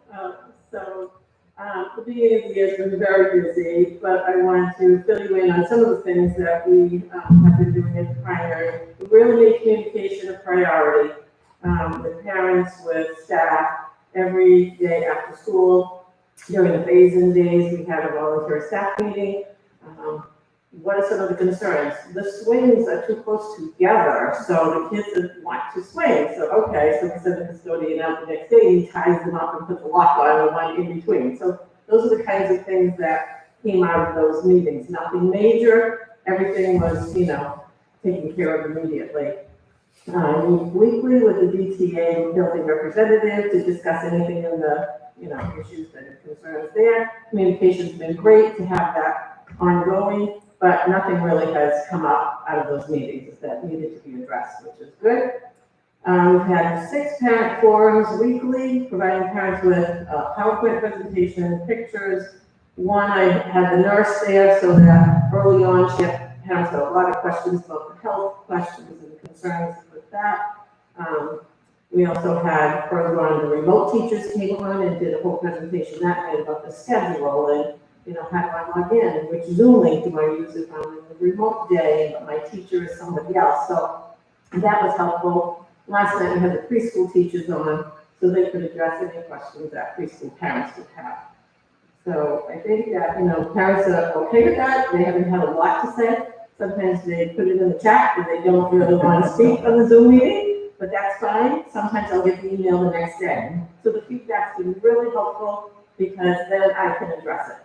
The beginning of the year has been very busy, but I wanted to fill you in on some of the things that we have been doing at the primary. We really made communication a priority with parents, with staff, every day after school. During the phase-in days, we had a volunteer staff meeting. What are some of the concerns? The swings are too close together, so the kids want to swing. So, okay, so we send the custodian out the next day, he ties them up and puts a lock on the one in between. So those are the kinds of things that came out of those meetings. Nothing major, everything was, taken care of immediately. I meet weekly with the DTA building representative to discuss anything in the, issues that are concerns there. Communication's been great to have that ongoing, but nothing really has come up out of those meetings that needed to be addressed, which is good. We've had 6 parent forums weekly, providing parents with PowerPoint presentation, pictures. One, I had the nurse there so that early on, parents had a lot of questions about the health questions and concerns with that. We also had further on the remote teachers came on and did a whole presentation that night about the schedule and how do I log in, which Zoom link do I use if I'm in the remote day, but my teacher is somebody else. So that was helpful. Last night we had the preschool teachers on so they could address any questions that preschool parents would have. So I think that, parents are okay with that. They haven't had a lot to say. Sometimes they put it in the chat and they don't really want to speak on the Zoom meeting, but that's fine. Sometimes I'll get the email the next day. So the feedback's been really helpful because then I can address it.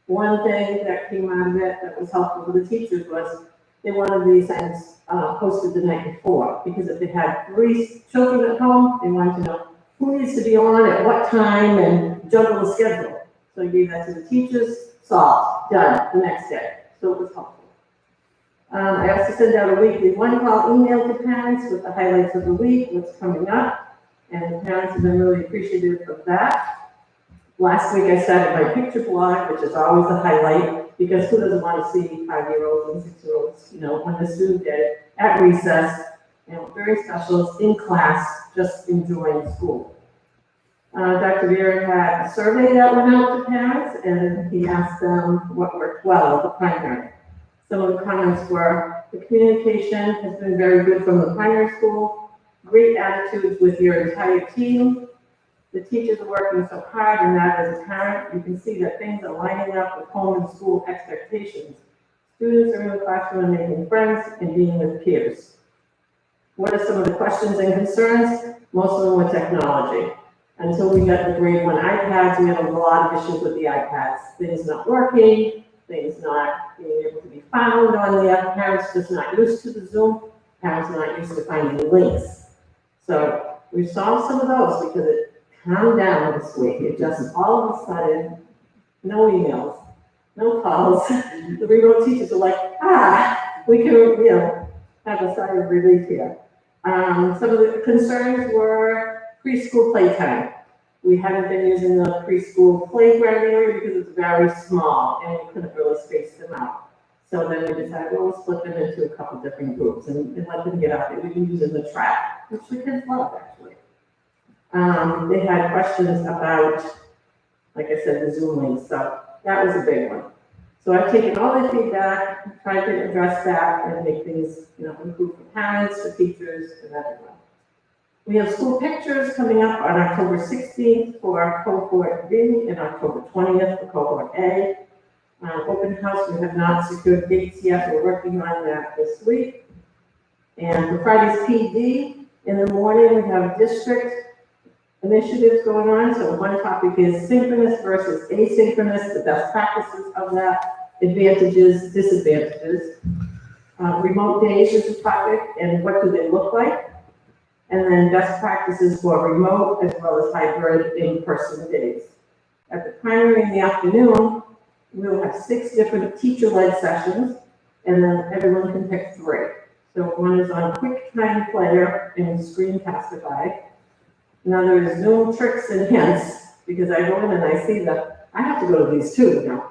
One thing that came out of it that was helpful for the teachers was they wanted these things posted the night before, because if they had 3 children at home, they wanted to know who needs to be on at what time and juggle the schedule. So I gave that to the teachers solved, done the next day. So it was helpful. I also sent out a weekly one-call email to parents with the highlights of the week, what's coming up, and the parents have been really appreciative of that. Last week I started my picture blog, which is always a highlight, because who doesn't want to see 5-year-olds and 6-year-olds, on the student day, at recess, during specials, in class, just enjoying school. Dr. Vera had a survey that went out to parents, and he asked them what worked well at the primary. Some of the comments were, the communication has been very good from the primary school, great attitudes with your entire team. The teachers are working so hard, and that as a parent, you can see that things are lining up with home and school expectations. Students are in the classroom and making friends and being with peers. What are some of the questions and concerns? Most of them were technology. Until we got the grade 1 iPads, we had a lot of issues with the iPads. Things not working, things not being able to be found on the app, parents just not used to the Zoom, parents not used to finding links. So we solved some of those because it calmed down this week. It just all of a sudden, no emails, no calls. The remote teachers are like, we can, have a sigh of relief here. Some of the concerns were preschool playtime. We haven't been using the preschool playground area because it's very small and we couldn't really space them out. So then we decided, well, we'll split them into a couple different groups and let them get out there. We can use in the track, which the kids love actually. They had questions about, like I said, the Zoom links, so that was a big one. So I've taken all the feedback, tried to address that and make things, improve for parents, for teachers, and everyone. We have school pictures coming up on October 16th for our cohort B and October 20th for cohort A. Open house, we have not secured dates yet. We're working on that this week. And for Friday's PD, in the morning, we have district initiatives going on. So one topic is synchronous versus asynchronous, the best practices of that, advantages, disadvantages. Remote days is a topic, and what do they look like? And then best practices for remote as well as hybrid in-person days. At the primary in the afternoon, we'll have 6 different teacher-led sessions, and then everyone can pick 3. So one is on QuickTime Player and Screencastify. Another is Zoom tricks and hints, because I go in and I see I have to go to these too,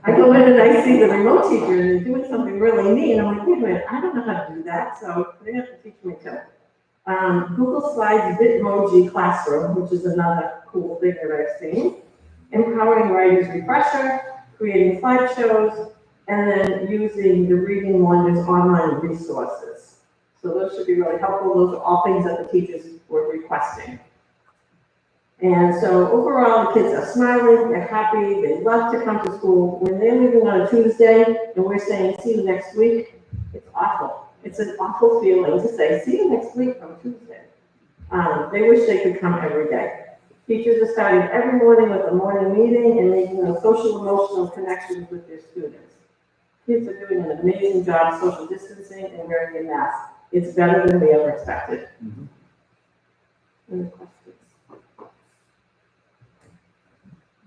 I go in and I see the remote teacher and they're doing something really neat, and I'm like, wait a minute, I don't know how to do that, so they have to teach me too. Google Slides Bitmoji Classroom, which is another cool thing that I've seen. Empowering Writers Refresher, creating slideshows, and then using the Reading Wonders online resources. So those should be really helpful. Those are all things that the teachers were requesting. And so overall, the kids are smiling, they're happy, they love to come to school. When they're leaving on a Tuesday and we're saying, see you next week, it's awful. It's an awful feeling to say, see you next week from Tuesday. They wish they could come every day. Teachers are starting every morning with a morning meeting and making those social emotional connections with their students. Kids are doing an amazing job social distancing and wearing a mask. It's better than we ever expected. Any questions?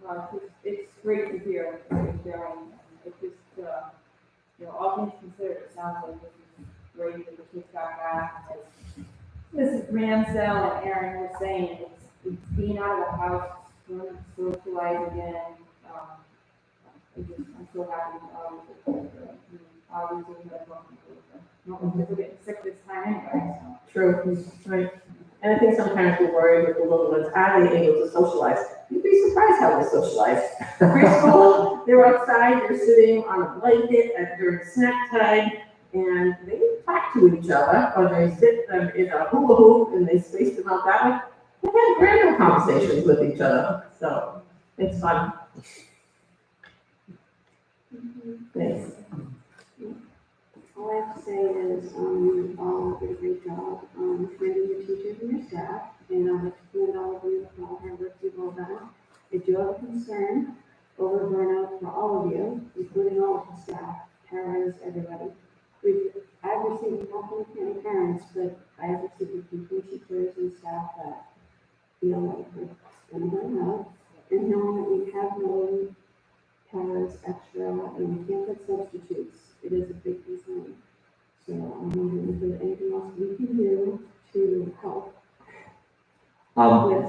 Well, it's great to hear what you're sharing. It just, all things considered, it sounds like this is great that the kids got back. As Mrs. Mansell and Aaron were saying, it's being out of the house, learning to socialize again. I'm so happy with all these things that are going on. We're getting sick this time anyway, so. True, right. And I think sometimes we're worried with the little ones, are they able to socialize? You'd be surprised how they socialize. Preschool, they're outside, they're sitting on a blanket during snack time, and they talk to each other, or they sit in a hula hoop and they space them out that way. They have random conversations with each other, so it's fun. Thanks. All I have to say is, you all did a great job, training your teachers and your staff, and I'd like to commend all of you for all hard work you've all done. I do have a concern over burnout for all of you, including all of the staff, parents, everybody. I've received help from parents, but I have received from teachers and staff that feel like it's going to burn out, and knowing that we have no parents extra, and we can't get substitutes. It is a big piece of money. So I'm wondering if there's anything else we can do to help with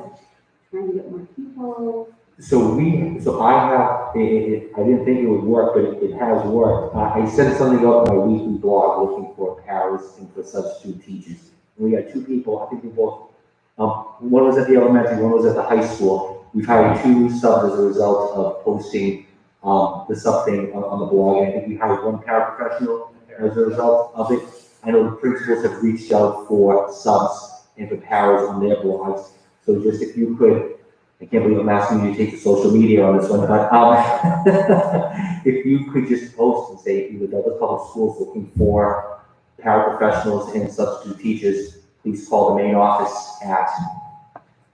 trying to get more people. So I have, I didn't think it would work, but it has worked. I sent something out on my weekly blog looking for paras and for substitute teachers. We got two people, I think we both, one was at the elementary, one was at the high school. We've hired two subs as a result of posting the sub thing on the blog. And I think we hired one paraprofessional as a result of it. I know the principals have reached out for subs and for paras on their blogs. So just if you could, I can't believe I'm asking you to take the social media on this one, but if you could just post and say, either Douglas Public Schools looking for paraprofessionals and substitute teachers, please call the main office at,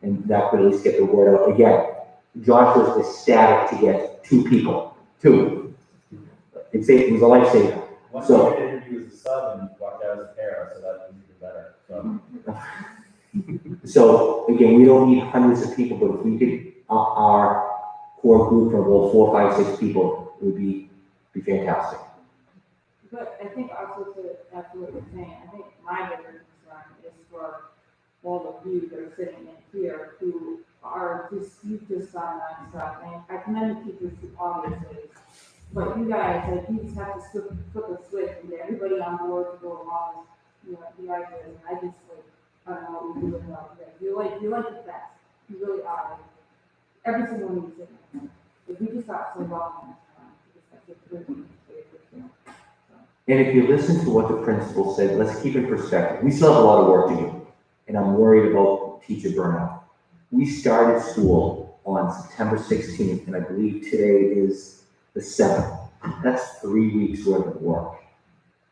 and that could at least get the word out. Again, Josh was ecstatic to get two people, two. It was a lifesaver. One So- time I interviewed as a sub and walked out as a para, so that was even better, so. So again, we don't need hundreds of people, but if we could up our core group from about 4, 5, 6 people, it would be fantastic. But I think also to add to what you're saying, I think my bigger concern is for all of you that are sitting in here who are just, you've just gone on stuff, and I commend the teachers who obviously, but you guys, like, you just have to flip a switch and get everybody on board to go along, you know, the ideas, and I just, like, I don't know what we're doing about that. You're like the best, you really are, like, every single one of you sitting there. If we just got so wrong, just have to put it in the And if you listen to what the principal said, let's keep in perspective. We still have a lot of work to do, and I'm worried about teacher burnout. We started school on September 16th, and I believe today is the 7th. That's 3 weeks worth of work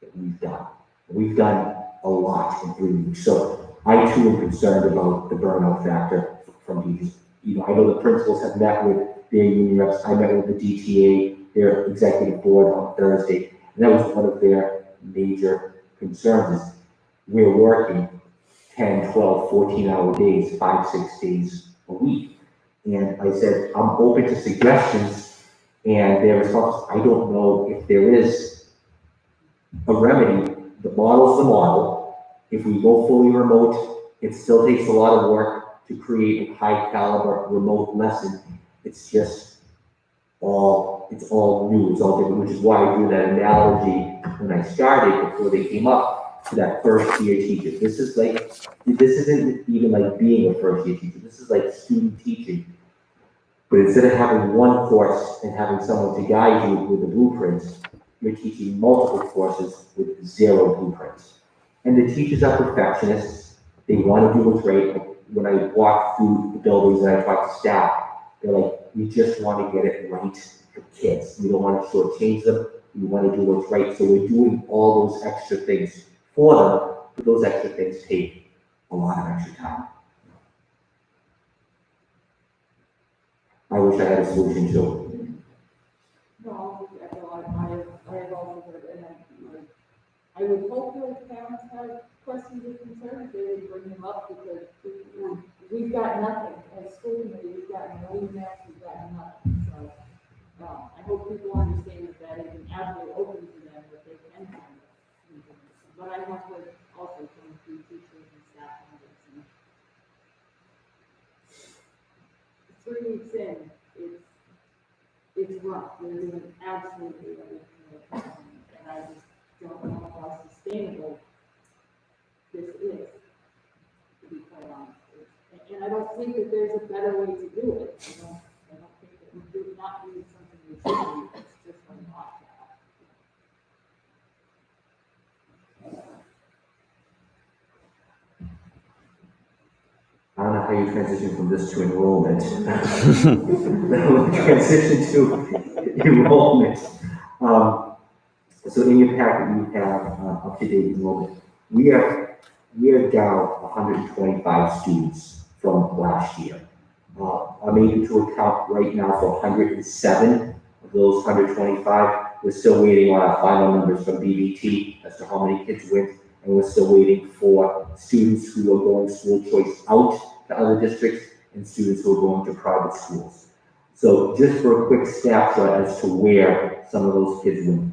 that we've done. We've done a lot in 3 weeks. So I too am concerned about the burnout factor from teachers. You know, I know the principals have met with their union reps. I met with the DTA, their executive board on Thursday. And that was one of their major concerns is we're working 10, 12, 14-hour days, 5, 6 days a week. And I said, I'm open to suggestions. And their response, I don't know if there is a remedy. The model's the model. If we go fully remote, it still takes a lot of work to create a high caliber remote lesson. It's just it's all new, it's all different, which is why I drew that analogy when I started before they came up to that first year teacher. This isn't even like being a first year teacher. This is like student teaching. But instead of having one course and having someone to guide you with the blueprints, you're teaching multiple courses with 0 blueprints. And the teachers are perfectionists. They want to do what's right. Like when I walk through the buildings and I talk to staff, they're like, we just want to get it right for kids. We don't want to shortchange them. We want to do what's right. So we're doing all those extra things for them, but those extra things take a lot of extra time. I wish I had a solution too. No, I have also heard, and I would hope that parents have questions or concerns, they would bring them up, because we've got nothing, as school committee, we've got no emails, we've got nothing, so, I hope people understand that is an avenue open to them, that they can have. But I have to also come through teachers and staff members, and 3 weeks in, it's rough, we're doing absolutely everything, and I just don't know how sustainable this is, to be quite honest. And I don't think that there's a better way to do it. I don't think that we do not do something we should do, it's just a lot. I don't know how you transition from this to enrollment. Transition to enrollment. So in your packet, you have up-to-date enrollment. We are down 125 students from last year. I'm able to account right now for 107 of those 125. We're still waiting on our final numbers from BBT as to how many kids went, and we're still waiting for students who are going school choice out to other districts and students who are going to private schools. So just for a quick snapshot as to where some of those kids went.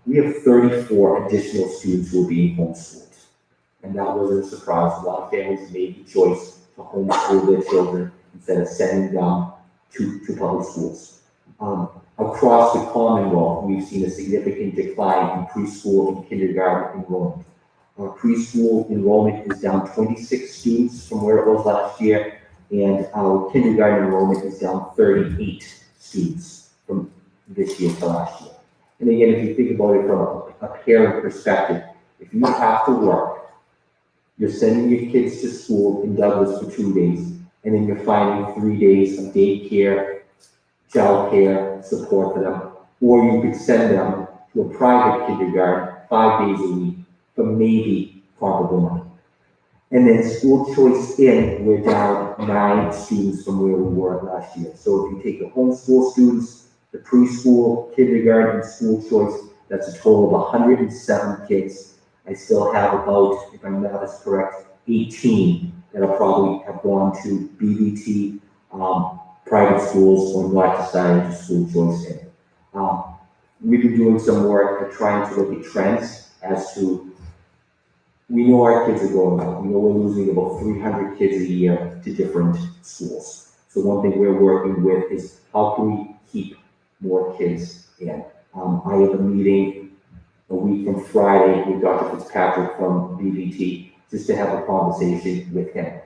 We have 34 additional students who are being homeschooled. And that wasn't a surprise. A lot of families made the choice to homeschool their children instead of sending them to public schools. Across the Commonwealth, we've seen a significant decline in preschool and kindergarten enrollment. Preschool enrollment is down 26 students from where it was last year, and our kindergarten enrollment is down 38 students from this year to last year. And again, if you think about it from a parent perspective, if you have to work, you're sending your kids to school in Douglas for 2 days, and then you're finding 3 days of daycare, childcare support for them, or you could send them to a private kindergarten 5 days a week for maybe comparable money. And then school choice in, we're down 9 students from where we were last year. So if you take the homeschool students, the preschool, kindergarten, and school choice, that's a total of 107 kids. I still have about, if my math is correct, 18 that will probably have gone to BVT, private schools, or not decided to school choice in. We've been doing some work at trying to look at trends as to, we know our kids are going out. We know we're losing about 300 kids a year to different schools. So one thing we're working with is how can we keep more kids in? I have a meeting a week from Friday with Dr. Fitzpatrick from BVT just to have a conversation with him.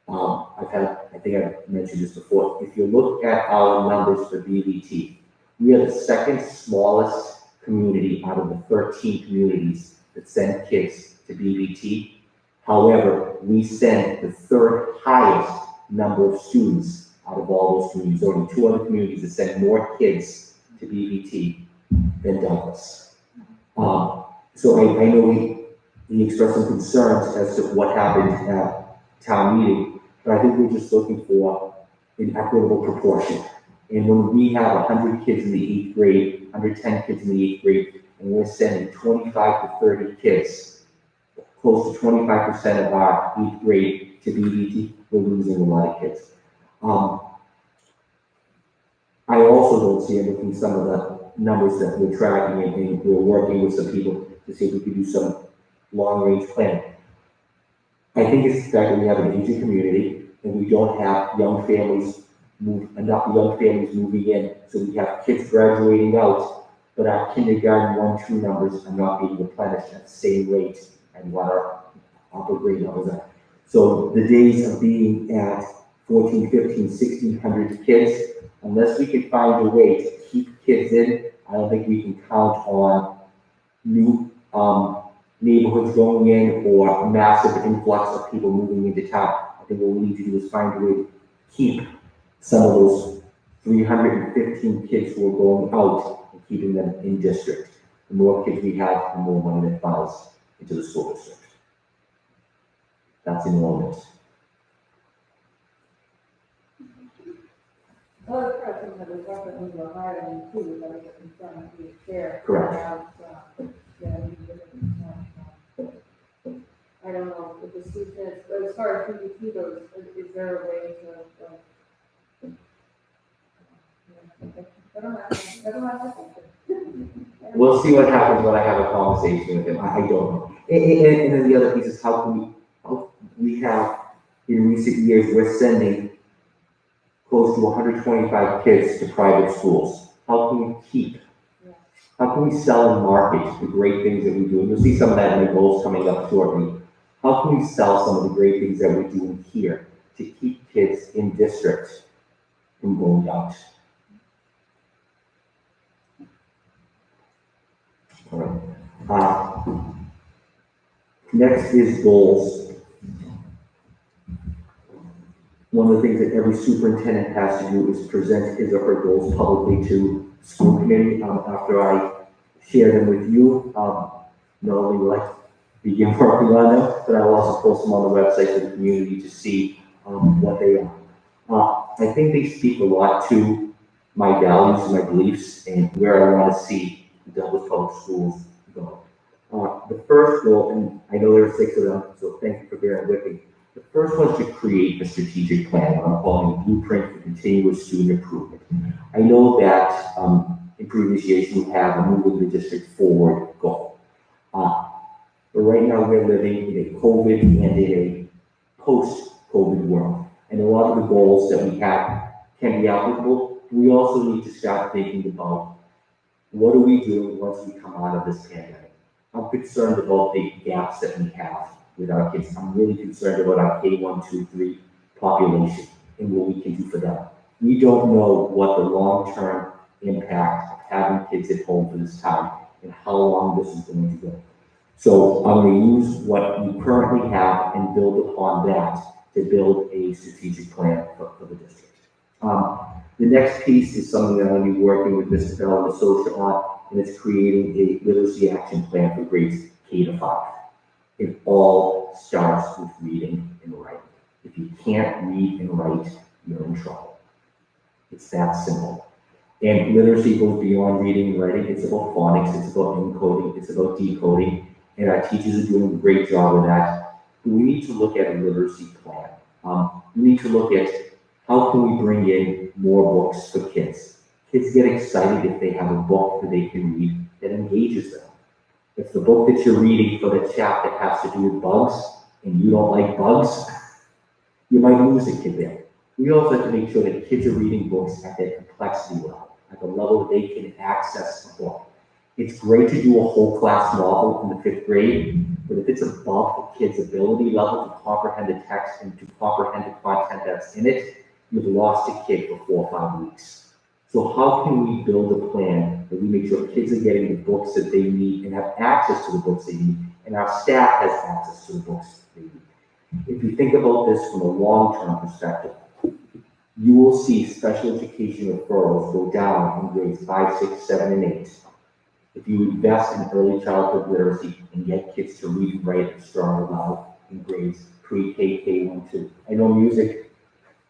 I think I've mentioned this before. If you look at our numbers for BVT, we are the second smallest community out of the 13 communities that send kids to BVT. However, we send the third highest number of students out of all those communities. There are only 2 other communities that send more kids to BVT than Douglas. So I know we expressed some concerns as to what happened at town meeting, but I think we're just looking for an equitable proportion. And when we have 100 kids in the 8th grade, 110 kids in the 8th grade, and we're sending 25 to 30 kids, close to 25% of our 8th grade to BVT, we're losing a lot of kids. I also don't see, looking at some of the numbers that we're tracking, and we're working with some people to see if we could do some long-range planning. I think it's the fact that we have an aging community, and we don't have enough young families moving in, so we have kids graduating out, but our kindergarten 1-2 numbers are not being replenished at the same rate as what our upper grade numbers are. So the days of being at 14, 15, 1600 kids, unless we can find a way to keep kids in, I don't think we can count on new neighborhoods going in or massive influx of people moving into town. I think what we need to do is find a way to keep some of those 315 kids who are going out and keeping them in district. The more kids we have, the more money that falls into the school district. That's enrollment. Well, it's correct, that was definitely a hiring too, that was a concern that we share. Correct. I don't know if the students, but as far as PVT goes, is there a way to, I don't know. We'll see what happens when I have a conversation with him. I don't know. And then the other piece is how we have, in recent years, we're sending close to 125 kids to private schools. How can we sell and market the great things that we do? And you'll see some of that in the goals coming up shortly. How can we sell some of the great things that we're doing here to keep kids in district from going out? All right. Next is goals. One of the things that every superintendent has to do is present his or her goals publicly to school committee. After I share them with you, not only will I begin working on them, but I will also post them on the website for the community to see what they are. I think they speak a lot to my values and my beliefs and where I want to see the Douglas Public Schools go. The first goal, and I know there are 6 of them, so thank you for bearing with me. The First one's to create a strategic plan, what I'm calling a blueprint for continuous student improvement. I know that in previous years you have a moving the district forward goal. But right now we're living in a COVID and in a post-COVID world. And a lot of the goals that we have can be applicable. We also need to start thinking about what do we do once we come out of this pandemic. I'm concerned about the gaps that we have with our kids. I'm really concerned about our K1, 2, 3 population and what we can do for them. We don't know what the long-term impact of having kids at home for this time and how long this is going to go. So I'm going to use what we currently have and build upon that to build a strategic plan for the district. The next piece is something that I'm going to be working with Mr. Bell and the social on, and it's creating a literacy action plan for grades K to 5. It all starts with reading and writing. If you can't read and write, you're in trouble. It's that simple. And literacy goes beyond reading and writing. It's about phonics, it's about encoding, it's about decoding, and our teachers are doing a great job with that. But we need to look at a literacy plan. We need to look at how can we bring in more books for kids. Kids get excited if they have a book that they can read that engages them. If the book that you're reading for the chapter has to do with bugs, and you don't like bugs, you might lose a kid there. We also have to make sure that kids are reading books at their complexity level, at the level that they can access a book. It's great to do a whole class novel in the 5th grade, but if it's above a kid's ability level to comprehend the text and to comprehend the content that's in it, you've lost a kid for 4 or 5 weeks. So how can we build a plan that we make sure kids are getting the books that they need and have access to the books they need, and our staff has access to the books they need? If you think about this from a long-term perspective, you will see special education referrals go down in grades 5, 6, 7, and 8. If you invest in early childhood literacy and get kids to read and write at a stronger level in grades pre-K, K1, 2. I know music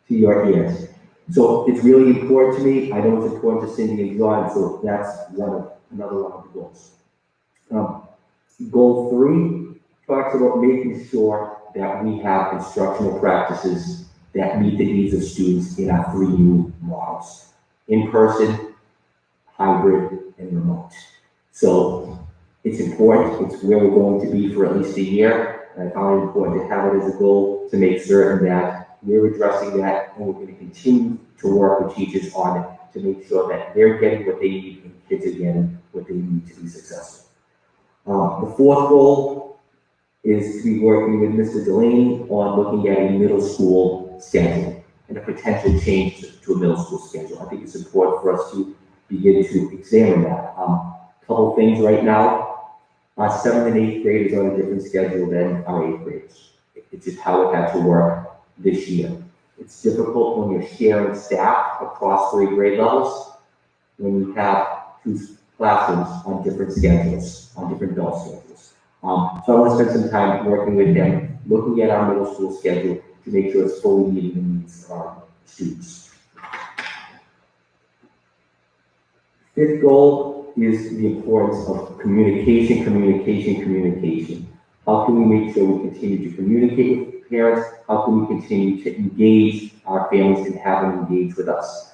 to your ears. So it's really important to me. I know it's important to Cindy and John, so that's another one of the goals. Goal 3 talks about making sure that we have instructional practices that meet the needs of students in our 3 new models: in-person, hybrid, and remote. So it's important. It's where we're going to be for at least a year. And I found it important to have it as a goal to make certain that we're addressing that, and we're going to continue to work with teachers on it to make sure that they're getting what they need and kids are getting what they need to be successful. The 4th goal is to be working with Mr. Delaney on looking at a middle school schedule and a potential change to a middle school schedule. I think it's important for us to begin to examine that. Couple things right now. Our 7th and 8th grade is on a different schedule than our 8th graders. It's just how it had to work this year. It's difficult when you're sharing staff across 3 grade levels, when you have 2 classrooms on different schedules, on different bell schedules. So I want to spend some time working with them, looking at our middle school schedule to make sure it's fully meeting the needs of our students. 5th goal is the importance of communication. How can we make sure we continue to communicate with parents? How can we continue to engage our families and have them engage with us?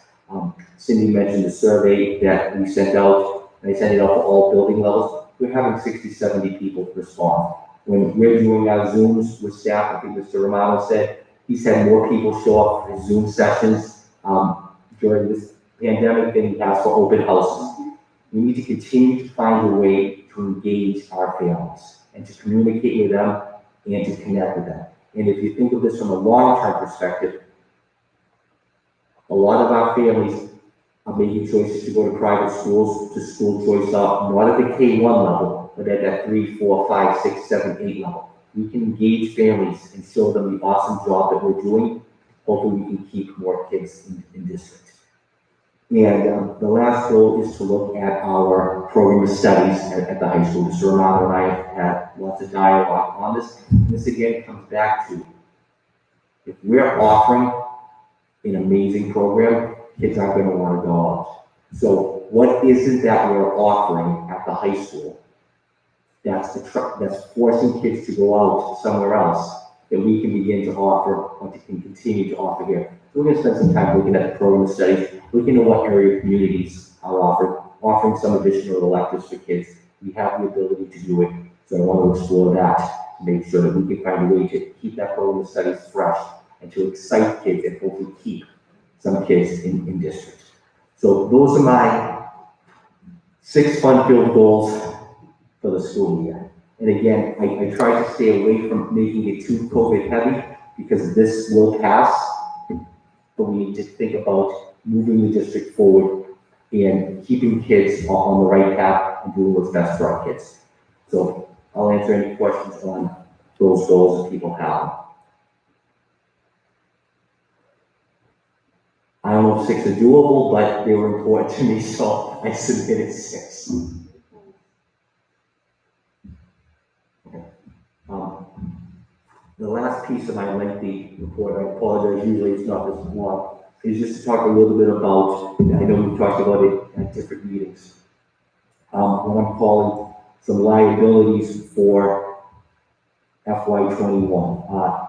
Cindy mentioned the survey that we sent out, and I sent it out for all building levels. We're having 60, 70 people respond. When we're doing our Zooms with staff, I think Mr. Romano said he's had more people show up for his Zoom sessions during this pandemic than he has for open houses. We need to continue to find a way to engage our families and to communicate with them and to connect with them. And if you think of this from a long-term perspective, a lot of our families are making choices to go to private schools, to school choice up, not at the K1 level, but at that 3, 4, 5, 6, 7, 8 level. We can engage families and show them the awesome job that we're doing. Hopefully we can keep more kids in district. And the last goal is to look at our program of studies at the high school. Mr. Romano and I have had lots of dialogue on this. This again comes back to, if we're offering an amazing program, kids aren't going to want to go out. So what is it that we're offering at the high school that's forcing kids to go out somewhere else that we can begin to offer, or can continue to offer here. So we're gonna spend some time looking at the program studies, looking at what area communities are offering some additional electives for kids. We have the ability to do it, so I want to explore that, to make sure that we can find a way to keep that program of studies fresh and to excite kids and hopefully keep some kids in district. So those are my 6 fun-filled goals for the school year. And again, I try to stay away from making it too COVID heavy because this will pass, but we need to think about moving the district forward and keeping kids on the right path and doing what's best for our kids. So I'll answer any questions on those goals that people have. I don't know if 6 are doable, but they were important to me, so I submitted 6. The last piece of my lengthy report, I apologize, usually it's not this long, is just to talk a little bit about, I know we've talked about it at different meetings, what I'm calling some liabilities for FY21.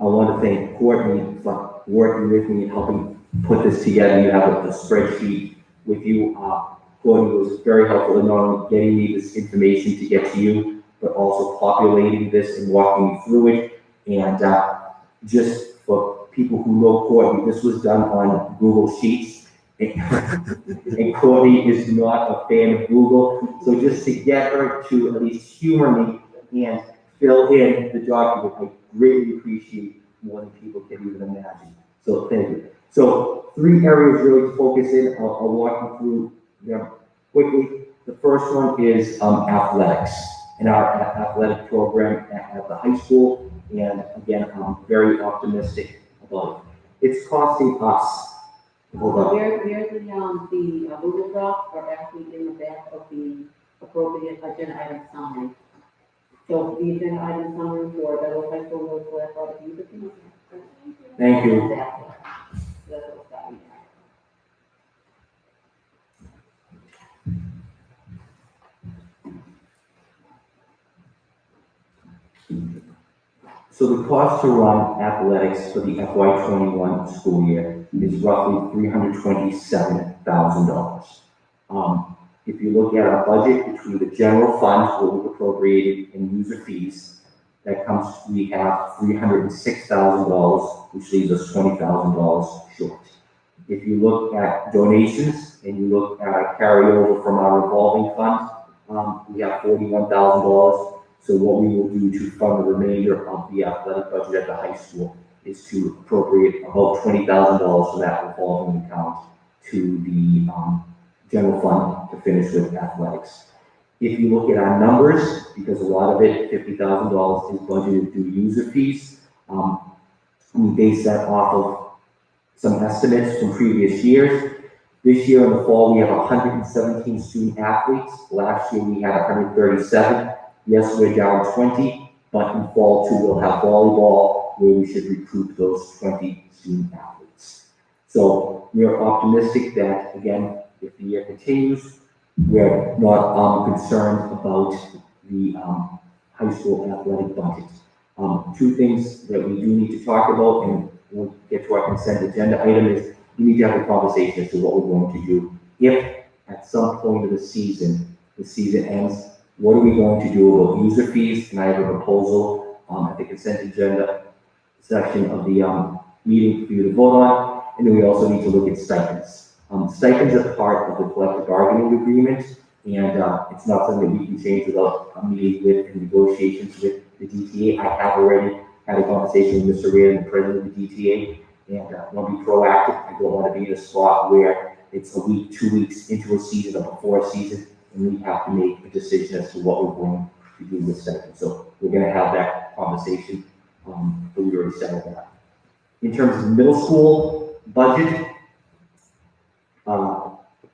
I want to thank Courtney for working with me and helping put this together. You have a spreadsheet with you. Courtney was very helpful in not only getting me this information to get to you, but also populating this and walking me through it. And just for people who know Courtney, this was done on Google Sheets. And Courtney is not a fan of Google. So just to get her to at least humor me and fill in the document, I greatly appreciate more than people can even imagine. So thank you. So 3 areas really to focus in. I'll walk you through them quickly. The first one is athletics and our athletic program at the high school. And again, I'm very optimistic about it. It's costing us. Hold on. Where's the Google Doc are actually in the back of the appropriate agenda item summary. So the agenda item summary for the high school will collect all the user fees. Thank you. That's what's happening. So the cost to run athletics for the FY21 school year is roughly $327,000. If you look at our budget between the general fund, what we've appropriated, and user fees, we have $306,000, which leaves us $20,000 short. If you look at donations and you look at our carryover from our revolving fund, we have $41,000. So what we will do to fund the remainder of the athletic budget at the high school is to appropriate about $20,000 from that revolving account to the general fund to finish with athletics. If you look at our numbers, because a lot of it, $50,000 is budgeted through user fees, we base that off of some estimates from previous years. This year in the fall, we have 117 student athletes. Last year, we had 137. Yes, we're down 20, but in fall too, we'll have volleyball where we should recruit those 20 student athletes. So we are optimistic that, again, if the year continues, we're not concerned about the high school athletic budget. 2 things that we do need to talk about, and we'll get to our consent agenda item, is we need to have a conversation as to what we're going to do. If at some point of the season ends, what are we going to do about user fees? And I have a proposal at the consent agenda section of the meeting for you to vote on. And then we also need to look at stipends. Stipends are part of the collective bargaining agreement, and it's not something that we can change without a meeting with and negotiations with the DTA. I have already had a conversation with Mr. Reardon, the president of the DTA, and I want to be proactive. I don't want to be in a spot where it's a week, 2 weeks into a season or before a season, and we have to make a decision as to what we're going to do with stipends. So we're going to have that conversation, but we already settled that. In terms of the middle school budget,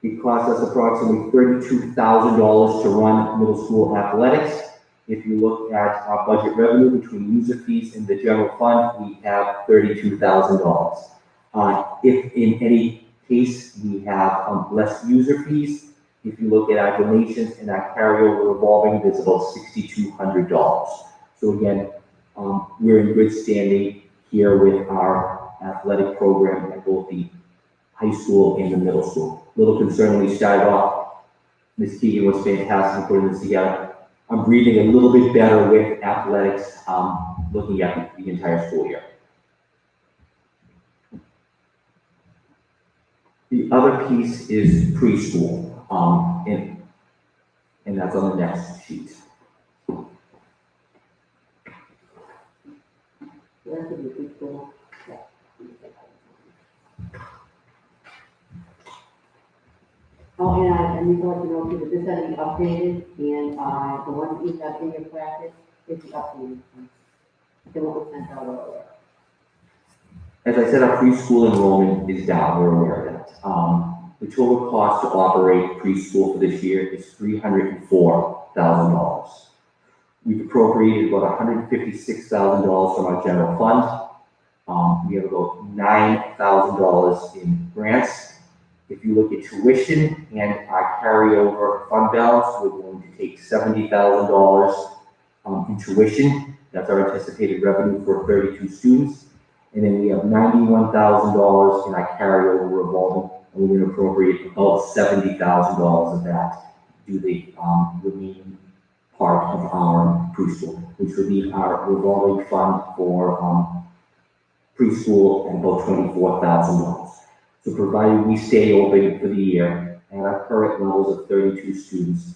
it costs us approximately $32,000 to run middle school athletics. If you look at our budget revenue between user fees and the general fund, we have $32,000. If in any case we have less user fees, if you look at our donations and our carryover revolving, there's about $6,200. So again, We're in good standing here with our athletic program at both the high school and the middle school. Little concern when we started off, Ms. Keegan was fantastic putting this together. I'm breathing a little bit better with athletics, looking at the entire school year. The other piece is preschool, and that's on the next sheet. That could be pretty cool. Yeah. Oh, and we want to know too, that this has been updated, and, the one that you got in your practice is the updated one. The one we sent out earlier. As I said, our preschool enrollment is down, we're aware of that. The total cost to operate preschool for this year is $304,000. We've appropriated about $156,000 from our general fund. We have about $9,000 in grants. If you look at tuition and our carryover fund balance, we're going to take $70,000 in tuition. That's our anticipated revenue for 32 students. And then we have $91,000 in our carryover revolving, and we're going to appropriate about $70,000 of that to the remaining part of our preschool, which would be our revolving fund for preschool and about $24,000. So provided we stay open for the year at our current levels of 32 students,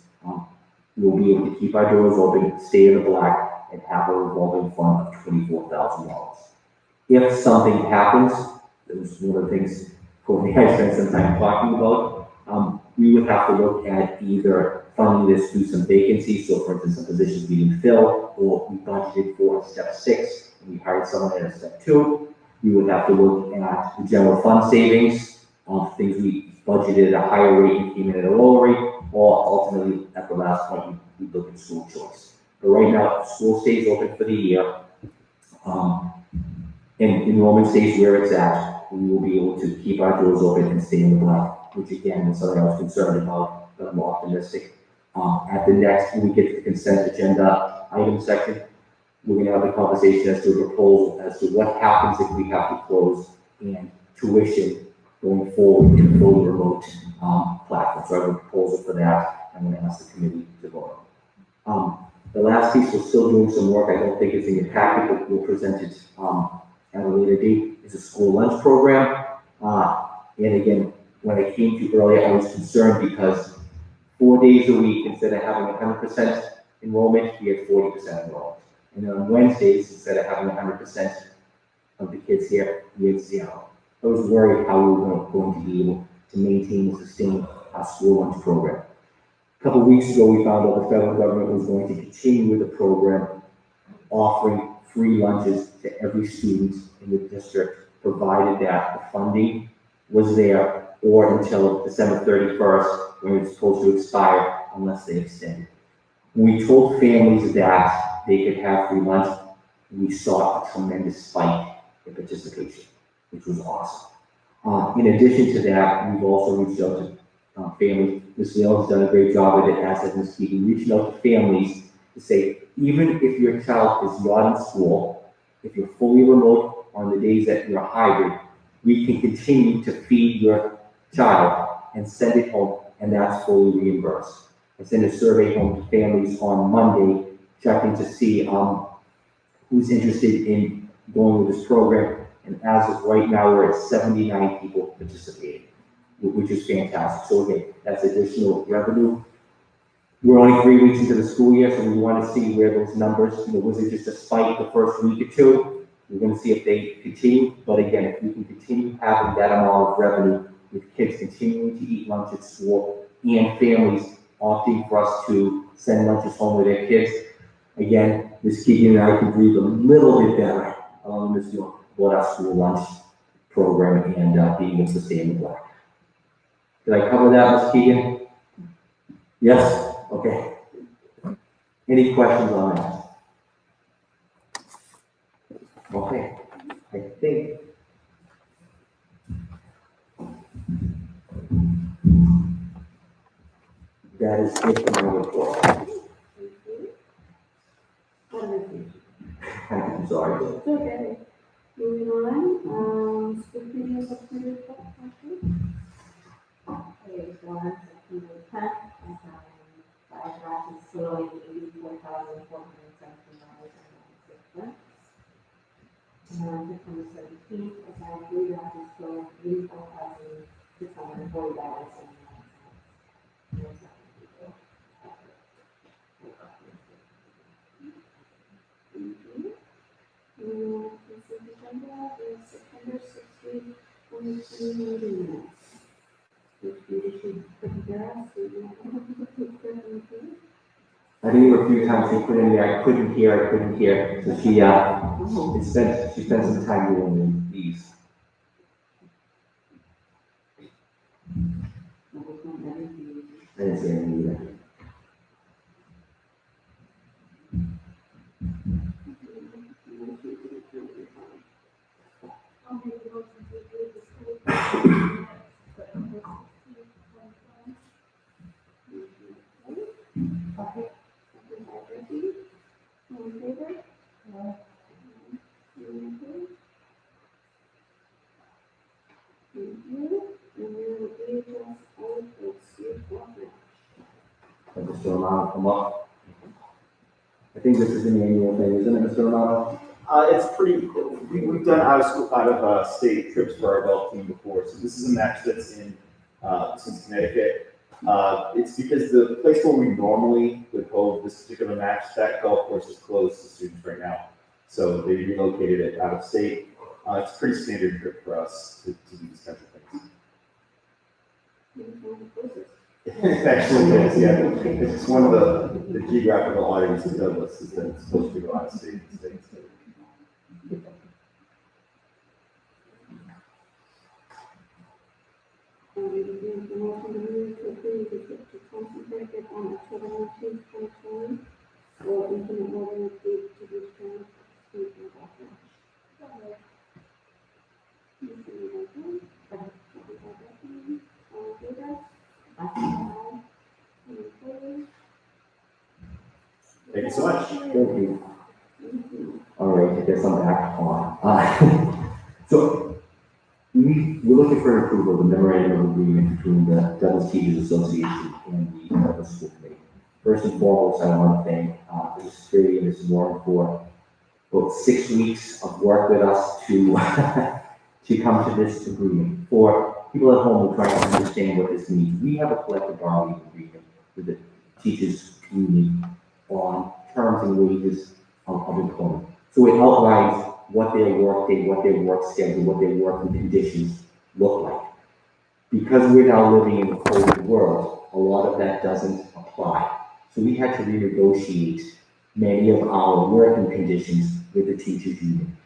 we'll be able to keep our doors open, stay in the black, and have a revolving fund of $24,000. If something happens, that was one of the things Courtney and I spent some time talking about, we would have to look at either funding this through some vacancies, so for instance, some positions we didn't fill, or we budgeted for step 6, and we hired someone at step 2. We would have to look at the general fund savings of things we budgeted at a higher rate and came in at a lower rate, or ultimately, at the last point, we look at school choice. But right now, school stays open for the year, and enrollment stays where it's at. We will be able to keep our doors open and stay in the black, which again is something I was concerned about, but I'm optimistic. At the next, when we get to the consent agenda item section, we're gonna have a conversation as to a proposal as to what happens if we have to close and tuition going forward in a fully remote platform. So I have a proposal for that. I'm gonna ask the committee to vote on. The last piece, we're still doing some work. I don't think it's in your packet, but we'll present it at a later date. It's a school lunch program. And again, when I came to earlier, I was concerned because 4 days a week, instead of having 100% enrollment, we had 40% enrollment. And then on Wednesdays, instead of having 100% of the kids here, we had 0. I was worried how we were going to be able to maintain and sustain our school lunch program. A couple of weeks ago, we found out the federal government was going to continue with the program, offering free lunches to every student in the district, provided that the funding was there, or until December 31st, when it's supposed to expire, unless they extend it. When we told families that they could have free lunch, we saw a tremendous spike in participation, which was awesome. In addition to that, we've also reached out to families. Ms. Leal has done a great job with it, as has Ms. Keegan, reaching out to families to say, even if your child is not in school, if you're fully remote on the days that you're hybrid, we can continue to feed your child and send it home, and that's fully reimbursed. I sent a survey home to families on Monday, checking to see who's interested in going with this program. And as of right now, we're at 79 people participating, which is fantastic. So again, that's additional revenue. We're only 3 weeks into the school year, so we want to see where those numbers, was it just a spike the first week or two? We're going to see if they continue. But again, if we can continue having that amount of revenue with kids continuing to eat lunch at school and families opting for us to send lunches home with their kids, again, Ms. Keegan and I can breathe a little bit better about our school lunch program and being able to stay in the black. Did I cover that, Ms. Keegan? Yes? Okay. Any questions on that? Okay. I think that is it for my report. I'm sorry. It's okay. Moving on, school committee has a committee report, Page one, September 10th, five classes totaling $84,417.96. September 17th, three classes totaling $84,640.79. consent agenda is September 16th, 2020 meeting minutes. Which we should prepare us, so you have I think there were a few times she put in there, I couldn't hear. So she spent some time doing these. I didn't say anything either. I'll make the motion to approve the school committee minutes, September 16th, 2020. Okay. Second by Becky. All in favor? Anyone opposed? Thank you. And then EHS OSU format. Let Mr. Romano come up. I think this is an annual thing, isn't it, Mr. Romano? It's pretty, we've done out of state trips for our golf team before, so this is a match that's in, Connecticut. It's because the place where we normally would hold this particular match, that golf course is closed to students right now. So they relocated it out of state. It's a pretty standard trip for us to do these kinds of things. It actually is, yeah. It's just one of the geographical oddities of Douglas is that it's supposed to go out of state. The motion to move to approve the trip to concentrate on October 19th, 2020, or infinite weather date to be determined for state and golf match. Thank you so much. Thank you. All right, I guess I'm back on. So we're looking for approval of the memorandum of agreement between the Douglas Teachers Association and the Douglas School Committee. First and foremost, I want to thank Mrs. Secretary and Mrs. Warren for about 6 weeks of work with us to to come to this agreement. For people at home who are trying to understand what this means, we have a collective bargaining agreement with the teachers community on terms and wages of employment. So it outlines what their work day, what their work schedule, what their working conditions look like. Because we're now living in a COVID world, a lot of that doesn't apply. So we had to renegotiate many of our working conditions with the teachers union.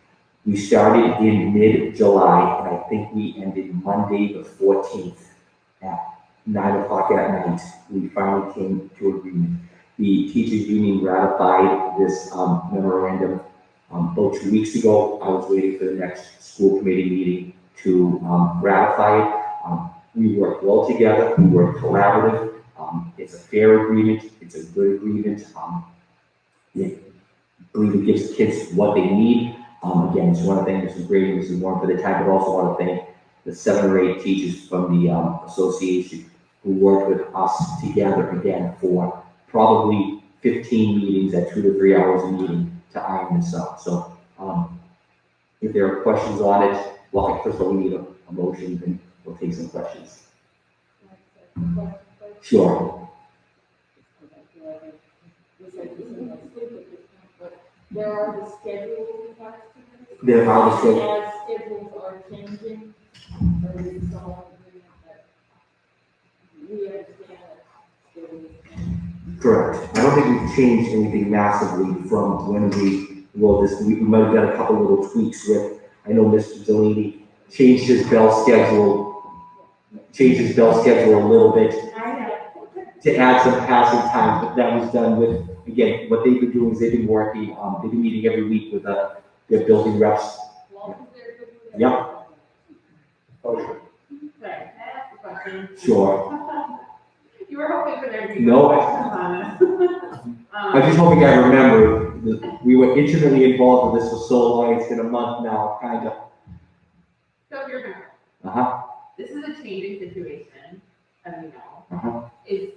We started in mid-July, and I think we ended Monday the 14th at 9 o'clock at night. We finally came to agreement. The teachers union ratified this memorandum about 2 weeks ago. I was waiting for the next school committee meeting to ratify it. We work well together. We work collaborative. It's a fair agreement. It's a good agreement. I believe it gives kids what they need. Again, just want to thank Mrs. Grady and Mrs. Warren for the time, but also want to thank the 7 or 8 teachers from the association who worked with us together again for probably 15 meetings at 2 to 3 hours a meeting to iron this out. So if there are questions on it, well, first of all, we need a motion, and we'll take some questions. Sure. There are the schedules attached to this. There are the schedules. As schedules are changing, or is it all agreement that we understand that schedules change? Correct. I don't think we've changed anything massively from when we wrote this. We might have done a couple little tweaks with, I know Mr. Delaney changed his bell schedule a little bit to add some passing time, but that was done with, again, what they've been doing is they've been working, they've been meeting every week with their building reps. As long as they're good with that. Yep. Oh, Sorry, can I ask a question? Sure. You were hoping for there to be. No. questions on this. I'm just hoping I remember we were intimately involved with this for so long, it's been a month now, kind of. So if you're gonna, Uh-huh, this is a changing situation, as you know, uh-huh. is,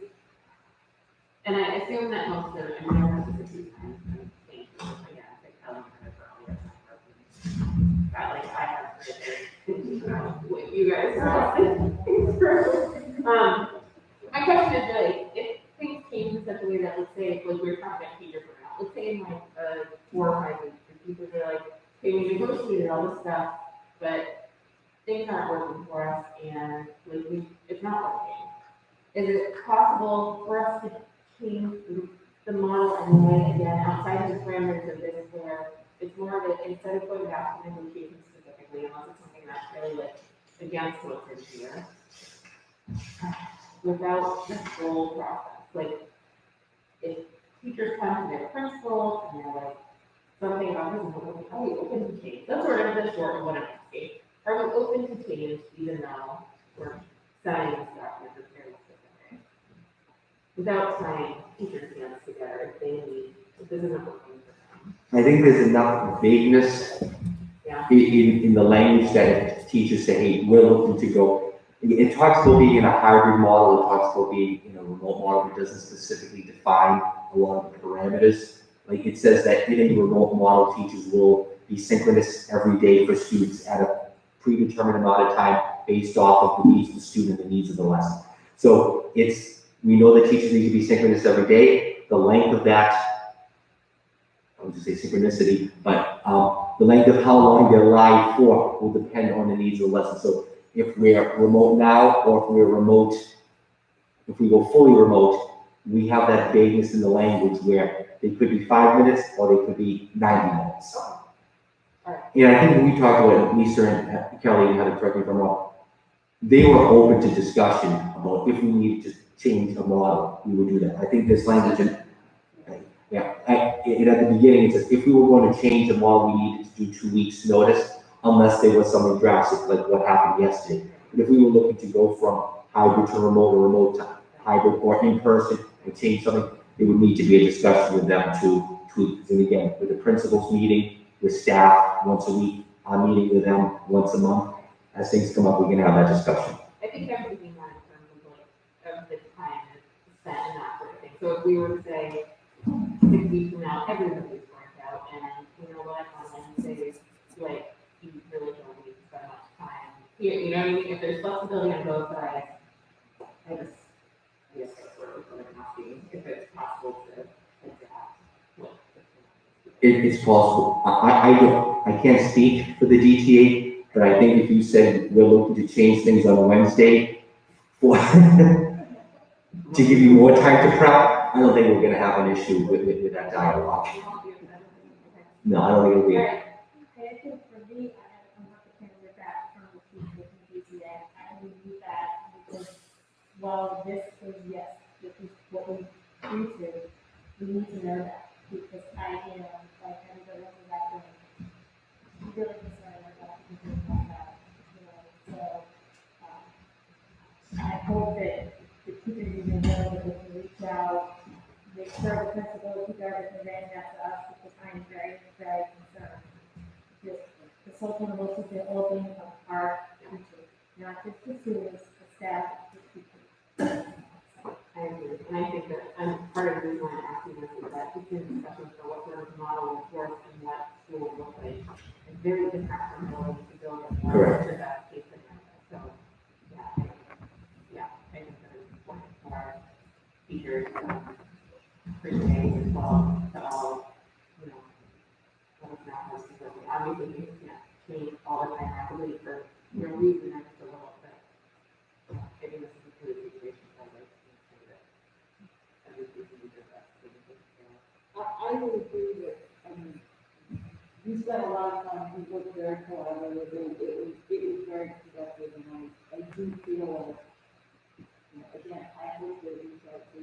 and I assume that most of them, I mean, I've heard this a few times, and thank you, again, I think I'll kind of all your time. But like, I have heard what you guys are. My question is really, if things change in such a way that, let's say, like we're talking about teachers right now, let's say in like 4 or 5 weeks, the teachers are like, hey, we negotiated all this stuff, but things aren't working for us, and like it's not working. Is it possible for us to change the model and the way again outside of the parameters of this, where it's more of a, instead of going back to negotiations specifically, unless it's something that's really like against what's in here, without this whole process, like if teachers come to their principal and they're like, something about this, are we open to change? That's sort of the short of what I'm asking. Are we open to change even though we're signing this document that's very specific? Without signing teachers' hands together, if they need, if this isn't working for them. I think there's enough vagueness Yeah. in the language that teachers say, hey, we're looking to go. It talks about being in a hybrid model, it talks about being in a remote model, it doesn't specifically define a lot of the parameters. Like it says that in a remote model, teachers will be synchronous every day for students at a predetermined amount of time based off of the needs of the student and the needs of the lesson. So we know that teachers need to be synchronous every day. The length of that, I would just say synchronicity, but the length of how long they're live for will depend on the needs of the lesson. So if we're remote now, or if we're remote, if we go fully remote, we have that vagueness in the language where they could be 5 minutes or they could be 90 minutes. And I think when we talked about, Lisa and Kelly, you had to correct me if I'm wrong, they were open to discussion about if we needed to change a model, we would do that. I think this language, and at the beginning, it says if we were going to change the model, we needed to do 2 weeks notice, unless there was something drastic like what happened yesterday. But if we were looking to go from hybrid to remote or remote to hybrid or in person and change something, it would need to be a discussion with them to tweak. And again, with the principals meeting, with staff once a week, I'm meeting with them once a month. As things come up, we can have that discussion. I think I'm thinking that in terms of like, of the time spent and that sort of thing. So if we were to say 6 weeks from now, everybody's burnt out, and you know what, on Wednesdays, like, you really don't need to spend much time here, you know what I mean? If there's flexibility on both sides, I guess that's where we're going to have to, if it's possible to adapt. It's possible. I can't speak for the DTA, but I think if you said we're looking to change things on Wednesday for to give you more time to prep, I don't think we're going to have an issue with that dialogue. No, I don't think it'll be. I think for me, I'm not the candidate that from the teacher from DTA. I believe that because while this is yes, this is what we do to, we need to know that because I am like everybody else is acting really concerned about that, you know. So I hope that the teachers even know that they can reach out, make sure the principal, keep everything conveying that to us because I am very, very concerned. The social and emotional well-being of our teachers, not just the students, the staff, the teachers. I agree, and I think that, part of the reason why I'm asking this is that it's in discussions for what sort of model will work and what school will look like. It's very different from building to building. Correct. To that case scenario. So, I think that it's important for our teachers, appreciate as well, to all, you know, let us know how to do it. Obviously, you can't change all the time rapidly for your reason, and it's a little bit, I think this is a good situation. I would agree that, we spent a lot of time, we worked very collaboratively, it was very productive, and I do feel like, you know, again, I hope that we start to,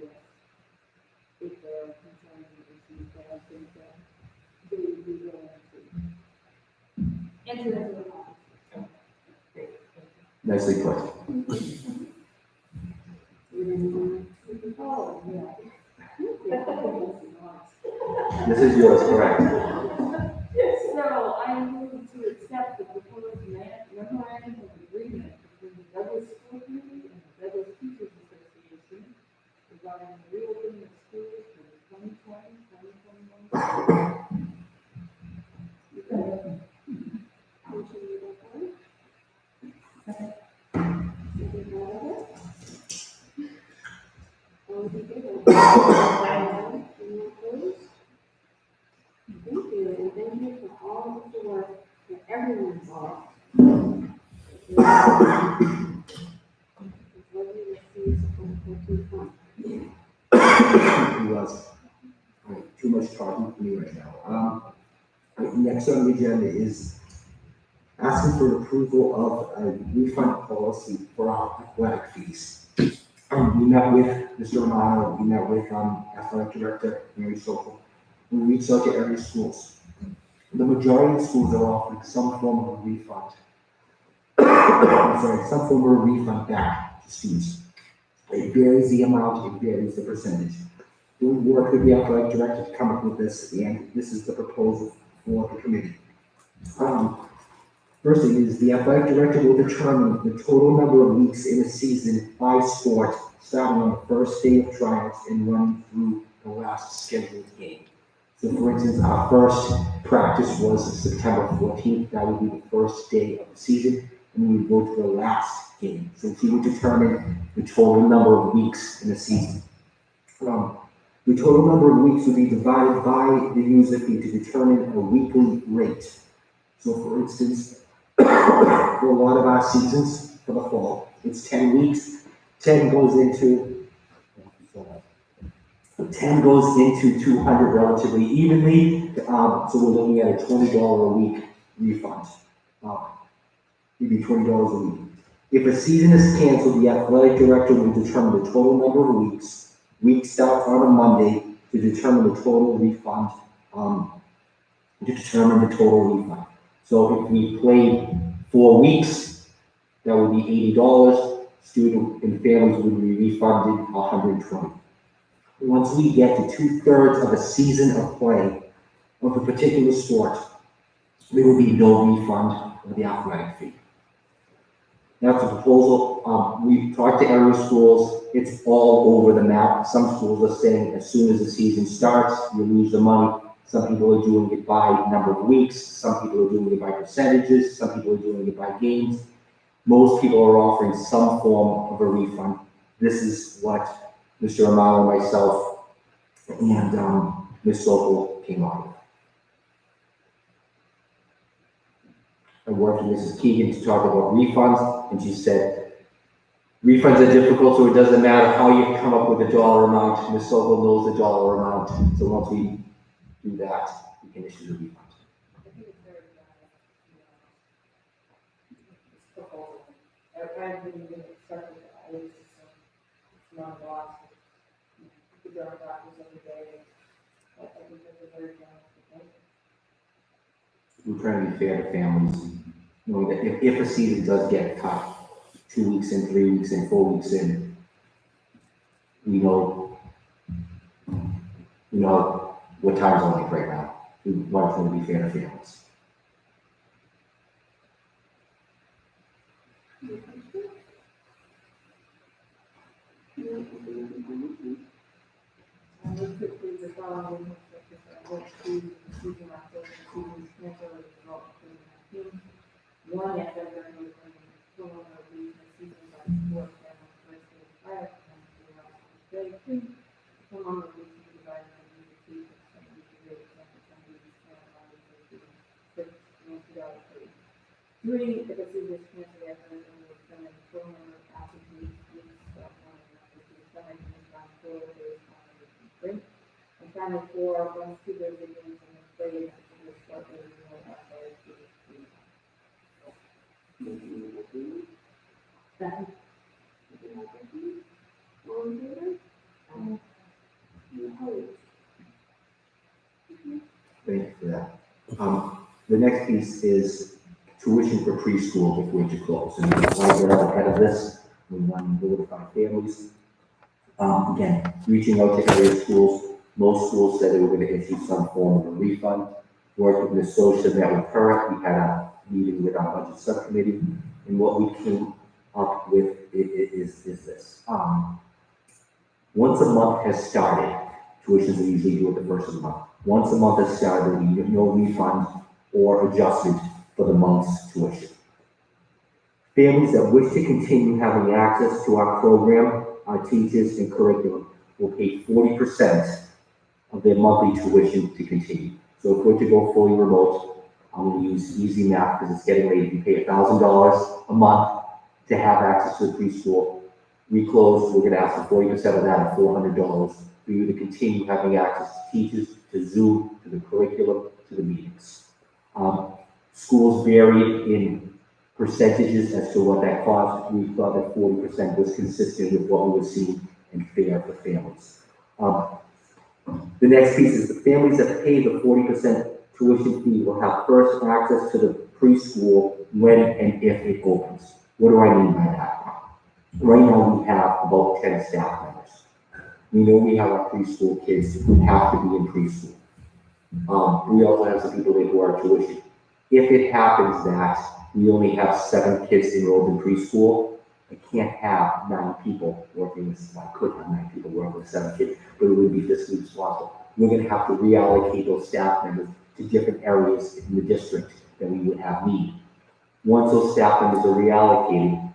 if there are concerns and issues, but I think that they would be willing to enter into the conversation. Nicely put. Oh, yeah. This is yours, you, and thank you for all of the work that everyone involved. It's lovely to see you so fun. It was. All right, too much talking for me right now. Next on the agenda is asking for approval of a refund policy for our athletic fees. We met with Mr. Romano, we met with athletic director, Mary Sokol. We reached out to area schools. The majority of schools are offering some form of a refund. I'm sorry, some form of a refund back to students. It varies the amount, it varies the percentage. We worked with the athletic director to come up with this, and this is the proposal for the committee. First thing is the athletic director will determine the total number of weeks in a season by sport, starting on the first day of tryouts and running through the last scheduled game. So for instance, our first practice was September 14th. That would be the first day of the season, and we would go to the last game. So he would determine the total number of weeks in a season. The total number of weeks would be divided by the user fee to determine a weekly rate. So for instance, for a lot of our seasons for the fall, it's 10 weeks. 10 goes into 200 relatively evenly. So we're looking at a $20 a week refund. Maybe $20 a week. If a season is canceled, the athletic director will determine the total number of weeks. Weeks start on a Monday to determine the total refund. So if we played 4 weeks, that would be $80. Student and families would be refunded $120. Once we get to 2/3 of a season of play of a particular sport, there will be no refund of the athletic fee. That's a proposal. We've talked to area schools. It's all over the map. Some schools are saying as soon as the season starts, you lose the money. Some people are doing it by number of weeks. Some people are doing it by percentages. Some people are doing it by games. Most people are offering some form of a refund. This is what Mr. Romano, myself, and Ms. Sokol came up with. I worked with Mrs. Keegan to talk about refunds, and she said, refunds are difficult, so it doesn't matter how you come up with a dollar amount. Ms. Sokol knows the dollar amount, so once we do that, we can issue the refund. I think it's very this proposal. I've been started, I was just, not a lot. The dark doctors every day. I think that's a very generous proposal. We're trying to be fair to families, knowing that if a season does get cut, 2 weeks in, 3 weeks in, 4 weeks in, we know what time's on like right now. We want to be fair to families. And we quickly the following, what to season after the season schedule is about 2019. One, yes, I'm going to go on the season by sports and first day of fire, and the last day. 2, come on the week to divide by the season, and we can really some of these families and season 6, $90. 3, if a season is canceled after the spend a full number of active weeks, stuff on the side, and on 4 days. And finally, 4, once 2 days of games and the play, and the start of the real athletic season. Second. All in favor? Opposed? Thank you for that. The next piece is tuition for preschool before to close. And we want to get out ahead of this. We want to notify families. Again, reaching out to area schools. Most schools said they were going to issue some form of a refund. Worked with Ms. Socia, met with her. We had a meeting with our budget subcommittee. And what we came up with is this. Once a month has started, tuitions are usually due at the first of the month. Once a month has started, there will be no refund or adjustment for the month's tuition. Families that wish to continue having access to our program, our teachers, and curriculum will pay 40% of their monthly tuition to continue. So if we're to go fully remote, I'm gonna use easy math because it's getting late. You pay $1,000 a month to have access to the preschool. We close, we're gonna ask for 40% of that at $400 for you to continue having access to teachers, to Zoom, to the curriculum, to the meetings. Schools vary in percentages as to what that cost. We thought that 40% was consistent with what we were seeing and fair for families. The next piece is the families that pay the 40% tuition fee will have first access to the preschool when and if it opens. What do I mean by that? Right now, we have about 10 staff members. We know we have our preschool kids who have to be in preschool. We also have some people that do our tuition. If it happens that we only have 7 kids enrolled in preschool, I can't have 9 people working with, I could have 9 people working with 7 kids, but it would be fiscally responsible. We're gonna have to reallocate those staff members to different areas in the district that we would have need. Once those staff members are reallocated,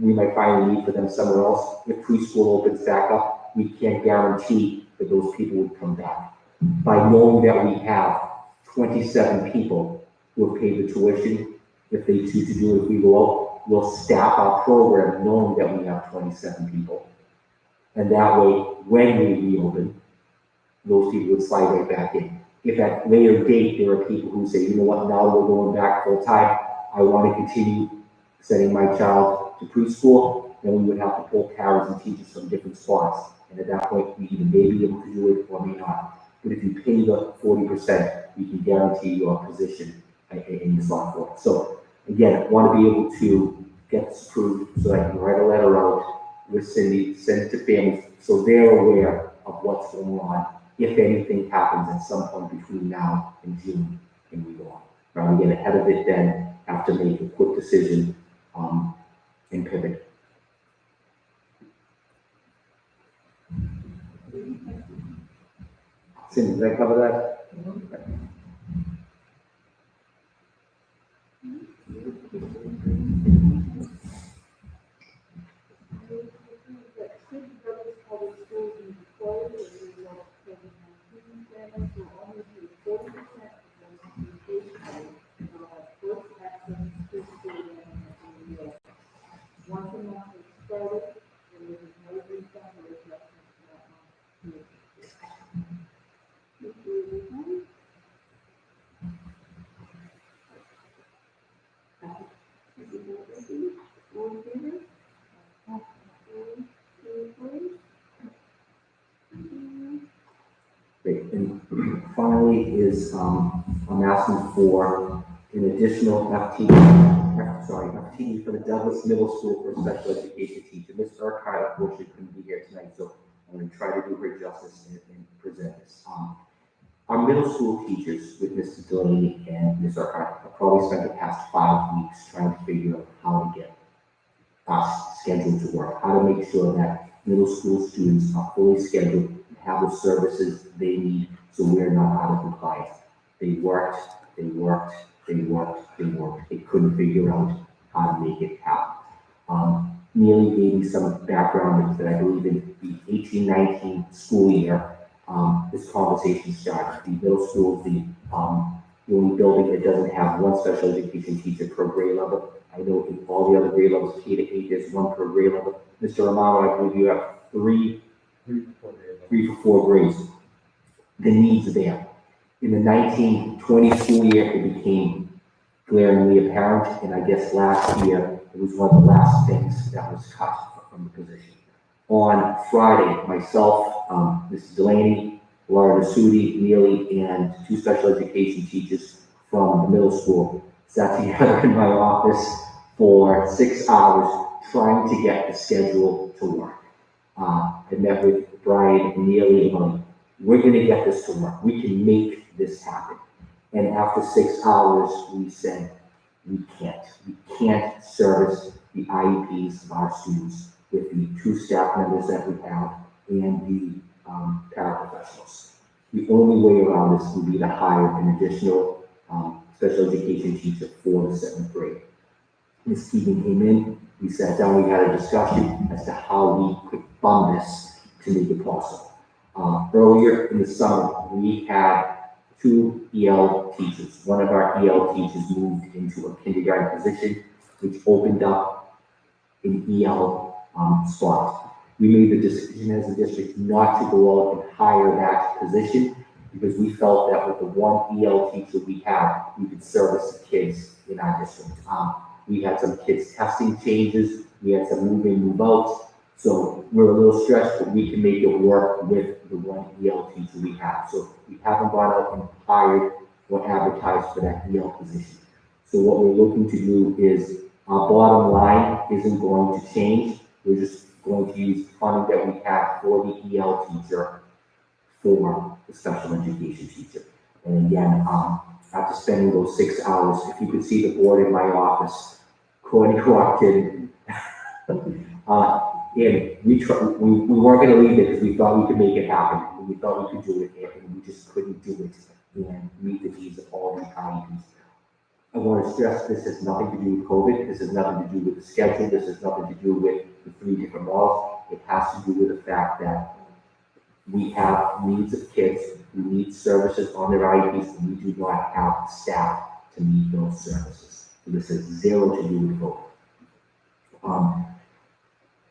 we might find a need for them somewhere else. If preschool opens back up, we can't guarantee that those people would come back. By knowing that we have 27 people who have paid the tuition, if they choose to do it, if we go out, we'll staff our program knowing that we have 27 people. And that way, when we reopen, those people would slide right back in. If at later date, there are people who say, you know what, now we're going back full time, I want to continue sending my child to preschool, then we would have to pull parents and teachers from different spots. And at that point, we either may be able to do it or may not. But if you pay the 40%, we can guarantee your position in the slot for it. So again, I want to be able to get this approved so I can write a letter out with Cindy, send it to families so they're aware of what's going on. If anything happens at some point between now and June, and we go on. Rather than get ahead of it, then have to make a quick decision and pivot. Cindy, did I cover that? Once a month is started, there is no refund or adjustment to that month. Great. And finally is, I'm asking for an additional FTE for the Douglas Middle School for a special education teacher. Ms. Urquhart, unfortunately, couldn't be here tonight, so I'm going to try to do her justice and present this. Our middle school teachers with Mrs. Delaney and Ms. Urquhart have probably spent the past 5 weeks trying to figure out how to get us scheduled to work, how to make sure that middle school students are fully scheduled and have the services they need so we're not out of compliance. They worked. They couldn't figure out how to make it happen. Neely gave me some background that I believe in the 18-19 school year, this conversation started. The middle school is the only building that doesn't have one special education teacher per grade level. I know in all the other grade levels, K to 8, there's 1 per grade level. Mr. Romano, I believe you have 3 for 4 grades. The needs are there. In the 1920 school year, it became glaringly apparent, and I guess last year, it was one of the last things that was cut from the position. On Friday, myself, Mrs. Delaney, Laura Nasuti, Neely, and 2 special education teachers from the middle school sat together in my office for 6 hours trying to get the schedule to work. I met with Brian and Neely and I'm like, we're going to get this to work. We can make this happen. And after 6 hours, we said, we can't service the IEPs of our students with the 2 staff members that we have and the paraprofessionals. The only way around this would be to hire an additional special education teacher for the 7th grade. Ms. Keegan came in, we sat down, we had a discussion as to how we could fund this to make it possible. Earlier in the summer, we had two EL teachers. One of our EL teachers moved into a kindergarten position, which opened up an EL spot. We made the decision as a district not to go out and hire that position because we felt that with the one EL teacher we had, we could service the kids in our district. We had some kids testing changes, we had some move in, move outs, so we're a little stressed, but we can make it work with the one EL teacher we have. So we haven't gone out and hired or advertised for that EL position. So what we're looking to do is, our bottom line isn't going to change. We're just going to use funding that we have for the EL teacher for the special education teacher. And again, after spending those 6 hours, if you could see the board in my office, Courtney walked in. And we weren't gonna leave it because we thought we could make it happen. And we thought we could do it, and we just couldn't do it and meet the needs of all these IEPs. I want to stress this has nothing to do with COVID. This has nothing to do with the schedule. This has nothing to do with the 3 different models. It has to do with the fact that we have needs of kids who need services on their IEPs, and we do not have staff to meet those services. So this has zero to do with COVID.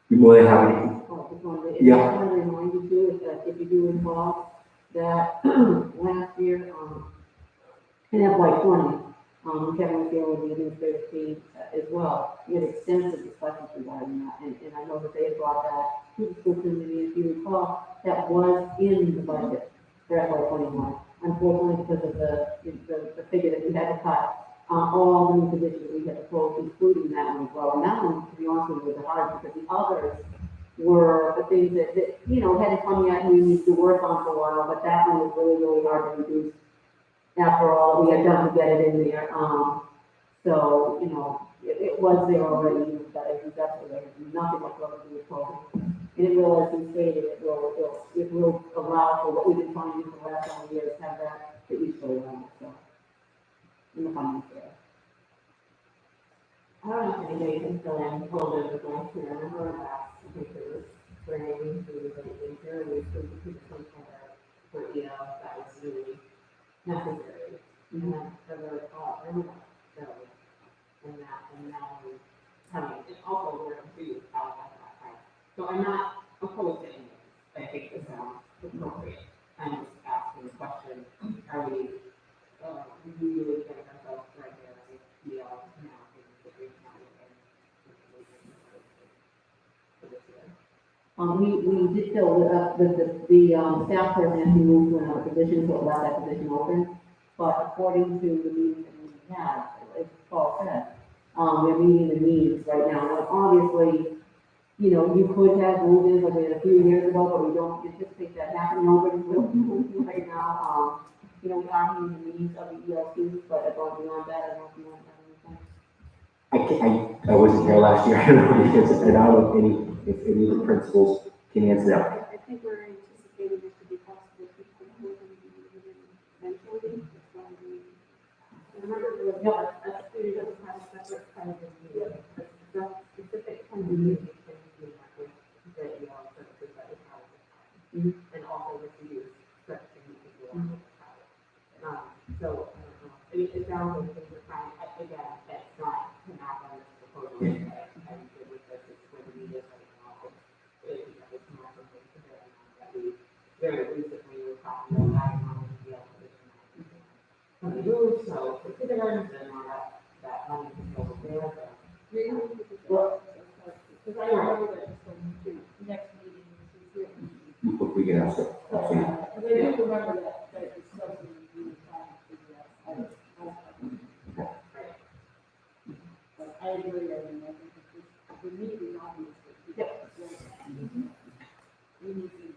You're more than happy. Yeah. I want to remind you too, that if you do recall, that last year, in FY20, Kevin was here with the administrative team as well. We had extensive discussions regarding that, and I know that they had brought that to the school committee, if you recall, that was in the budget for FY21. Unfortunately, because of the figure that we had to cut, all the new positions we had to close, including that one as well. And that one, to be honest with you, was the hardest because the others were the things that hadn't come yet, we needed to work on for a while, but that one was really, really hard to reduce. After all, we had done to get it in there. So, it was there already, but I think that's what nothing whatsoever to do with COVID. And it will, as we stated, it will allow for what we've been trying to do for the last several years, have that for each program, so. In the funding there. I don't know if anybody can fill in a little bit of the blank here. I remember last, I think it was spring, we was in here, we put some together for, that was really necessary. And then further thought, so, and now we're having, and also we're going to out at that time. So I'm not opposed to any of this. I think this sounds appropriate. I'm just asking the question, are we really getting ourselves right there with now the great We did fill it up with the staff person who moved to another position, so it left that position open. But according to the meeting that we had, as Paul said, we're meeting the needs right now. But obviously, you could have moved like we had a few years ago, but we don't anticipate that happening. Nobody's really moving right now. We are meeting the needs of the ELCs, but above and beyond that, I don't know if you want to have anything. I wasn't here last year. I don't know if any of the principals can answer that. I think we're anticipating it to be possible to eventually. I remember there was a student that was having separate kind of meeting, the specific kind of meeting can be with the services that we have at the time. And also with the youth, such a meeting we want to have. So, I mean, it sounds like things are trying, again, it's not to knock on this proposal, I'm good with this, it's where the media is right now. It's more something to bear in mind that we very recently were talking about how the position. So, the kindergartens and all that money is over there, but. Well, because I remember that just when the next meeting was here. We can ask them. Because I do remember that discussion we were trying to figure out. But I agree, I mean, I think we need to be obvious. We need to be.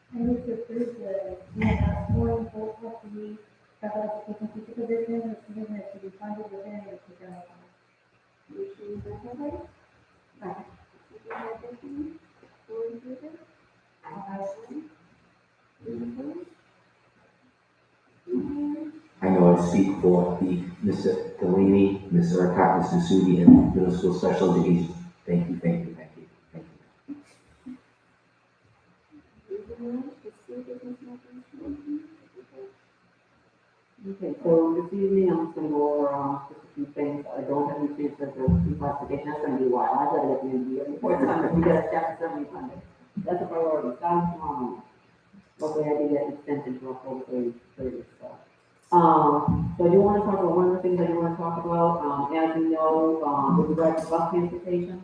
I need to approve the more and full custody special education teacher position, which position is to be funded within the general fund. Motion by Heather. Second by Becky. All in favor? I know I speak for the Mr. Delaney, Mr. Urquhart, Mr. Sudi, and middle school special education Thank you, thank you, thank you, thank you. Okay, so this evening, I'm just gonna go over, just a few things. I don't have any chance to go through classification. That's gonna be a while. I gotta get the end of the year before time, we got chapter 70 funded. That's a priority. Starting tomorrow. Hopefully I can get extended to October 30th, so. So I do wanna talk about one of the things I do wanna talk about, as you know, with regard to bus transportation.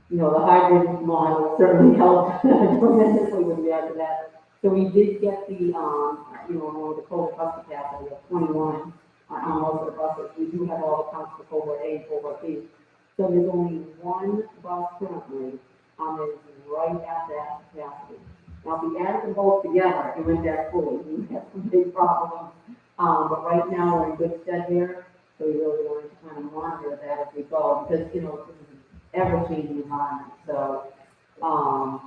You know, the hybrid model certainly helped tremendously with regard to that. So we did get the, you know, the COVID bus capacity of 21 on most of the buses. We do have all the counts for cohort A and cohort B. So there's only one bus currently, is right at that capacity. Now, if we added them both together and went that fully, we would have some big problems. But right now, we're in good stead here, so we really wanted to kind of monitor that as we go, because, you know, this is an ever-changing environment, so, I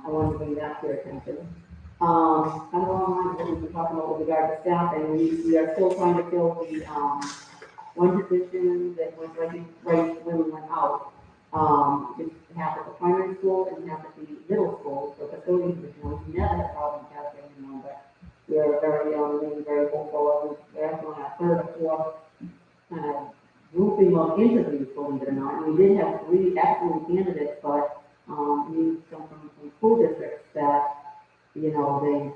wanted to bring that to your attention. Kind of along the lines of what we've been talking about with regard to staffing, we are still trying to fill the, one position that was right when we went out. Just half at the primary school and half at the middle school, so custodian position, we never had a problem casting anyone, but we're very, really very hopeful. We're actually on our third or fourth kind of grouping of interviews, believe it or not. And we did have 3 excellent candidates, but, we come from school districts that, you know, they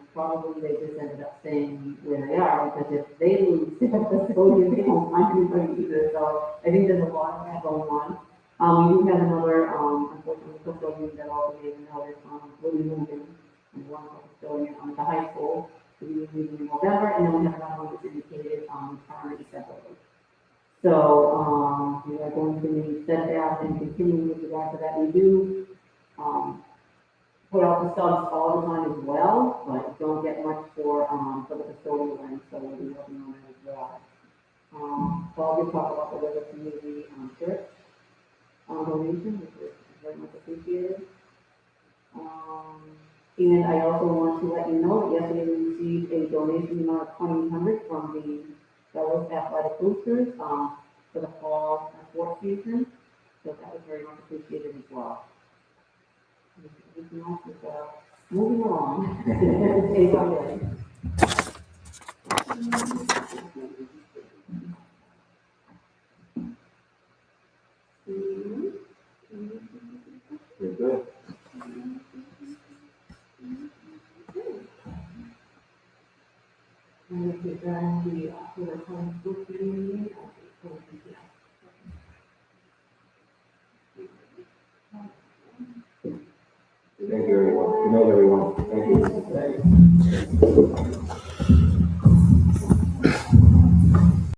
just ended up staying where they are, because if they lose their custodian, they don't find anybody either. So I think there's a lot of that going on. We do have another, unfortunately, custodian that also made a notice, Willie Lincoln, and one custodian on the high school, to be leaving in November, and then we have another one that's indicated, retirement separately. So, we are going to be steadfast and continuing with regard to that. We do, put out the subs all the time as well, but don't get much for the custodial end, so we'll be working on that as well. So I'll just talk about the River Community Church donation, which is very much appreciated. And I also want to let you know that yesterday we received a donation amount of $2,800 from the Fellows Athletic Boosters for the fall sports season, so that was very much appreciated as well. Moving along. Day by day. Very good. And if you're going to be to the home school community, Thank you, everyone. Good night, everyone. Thank you.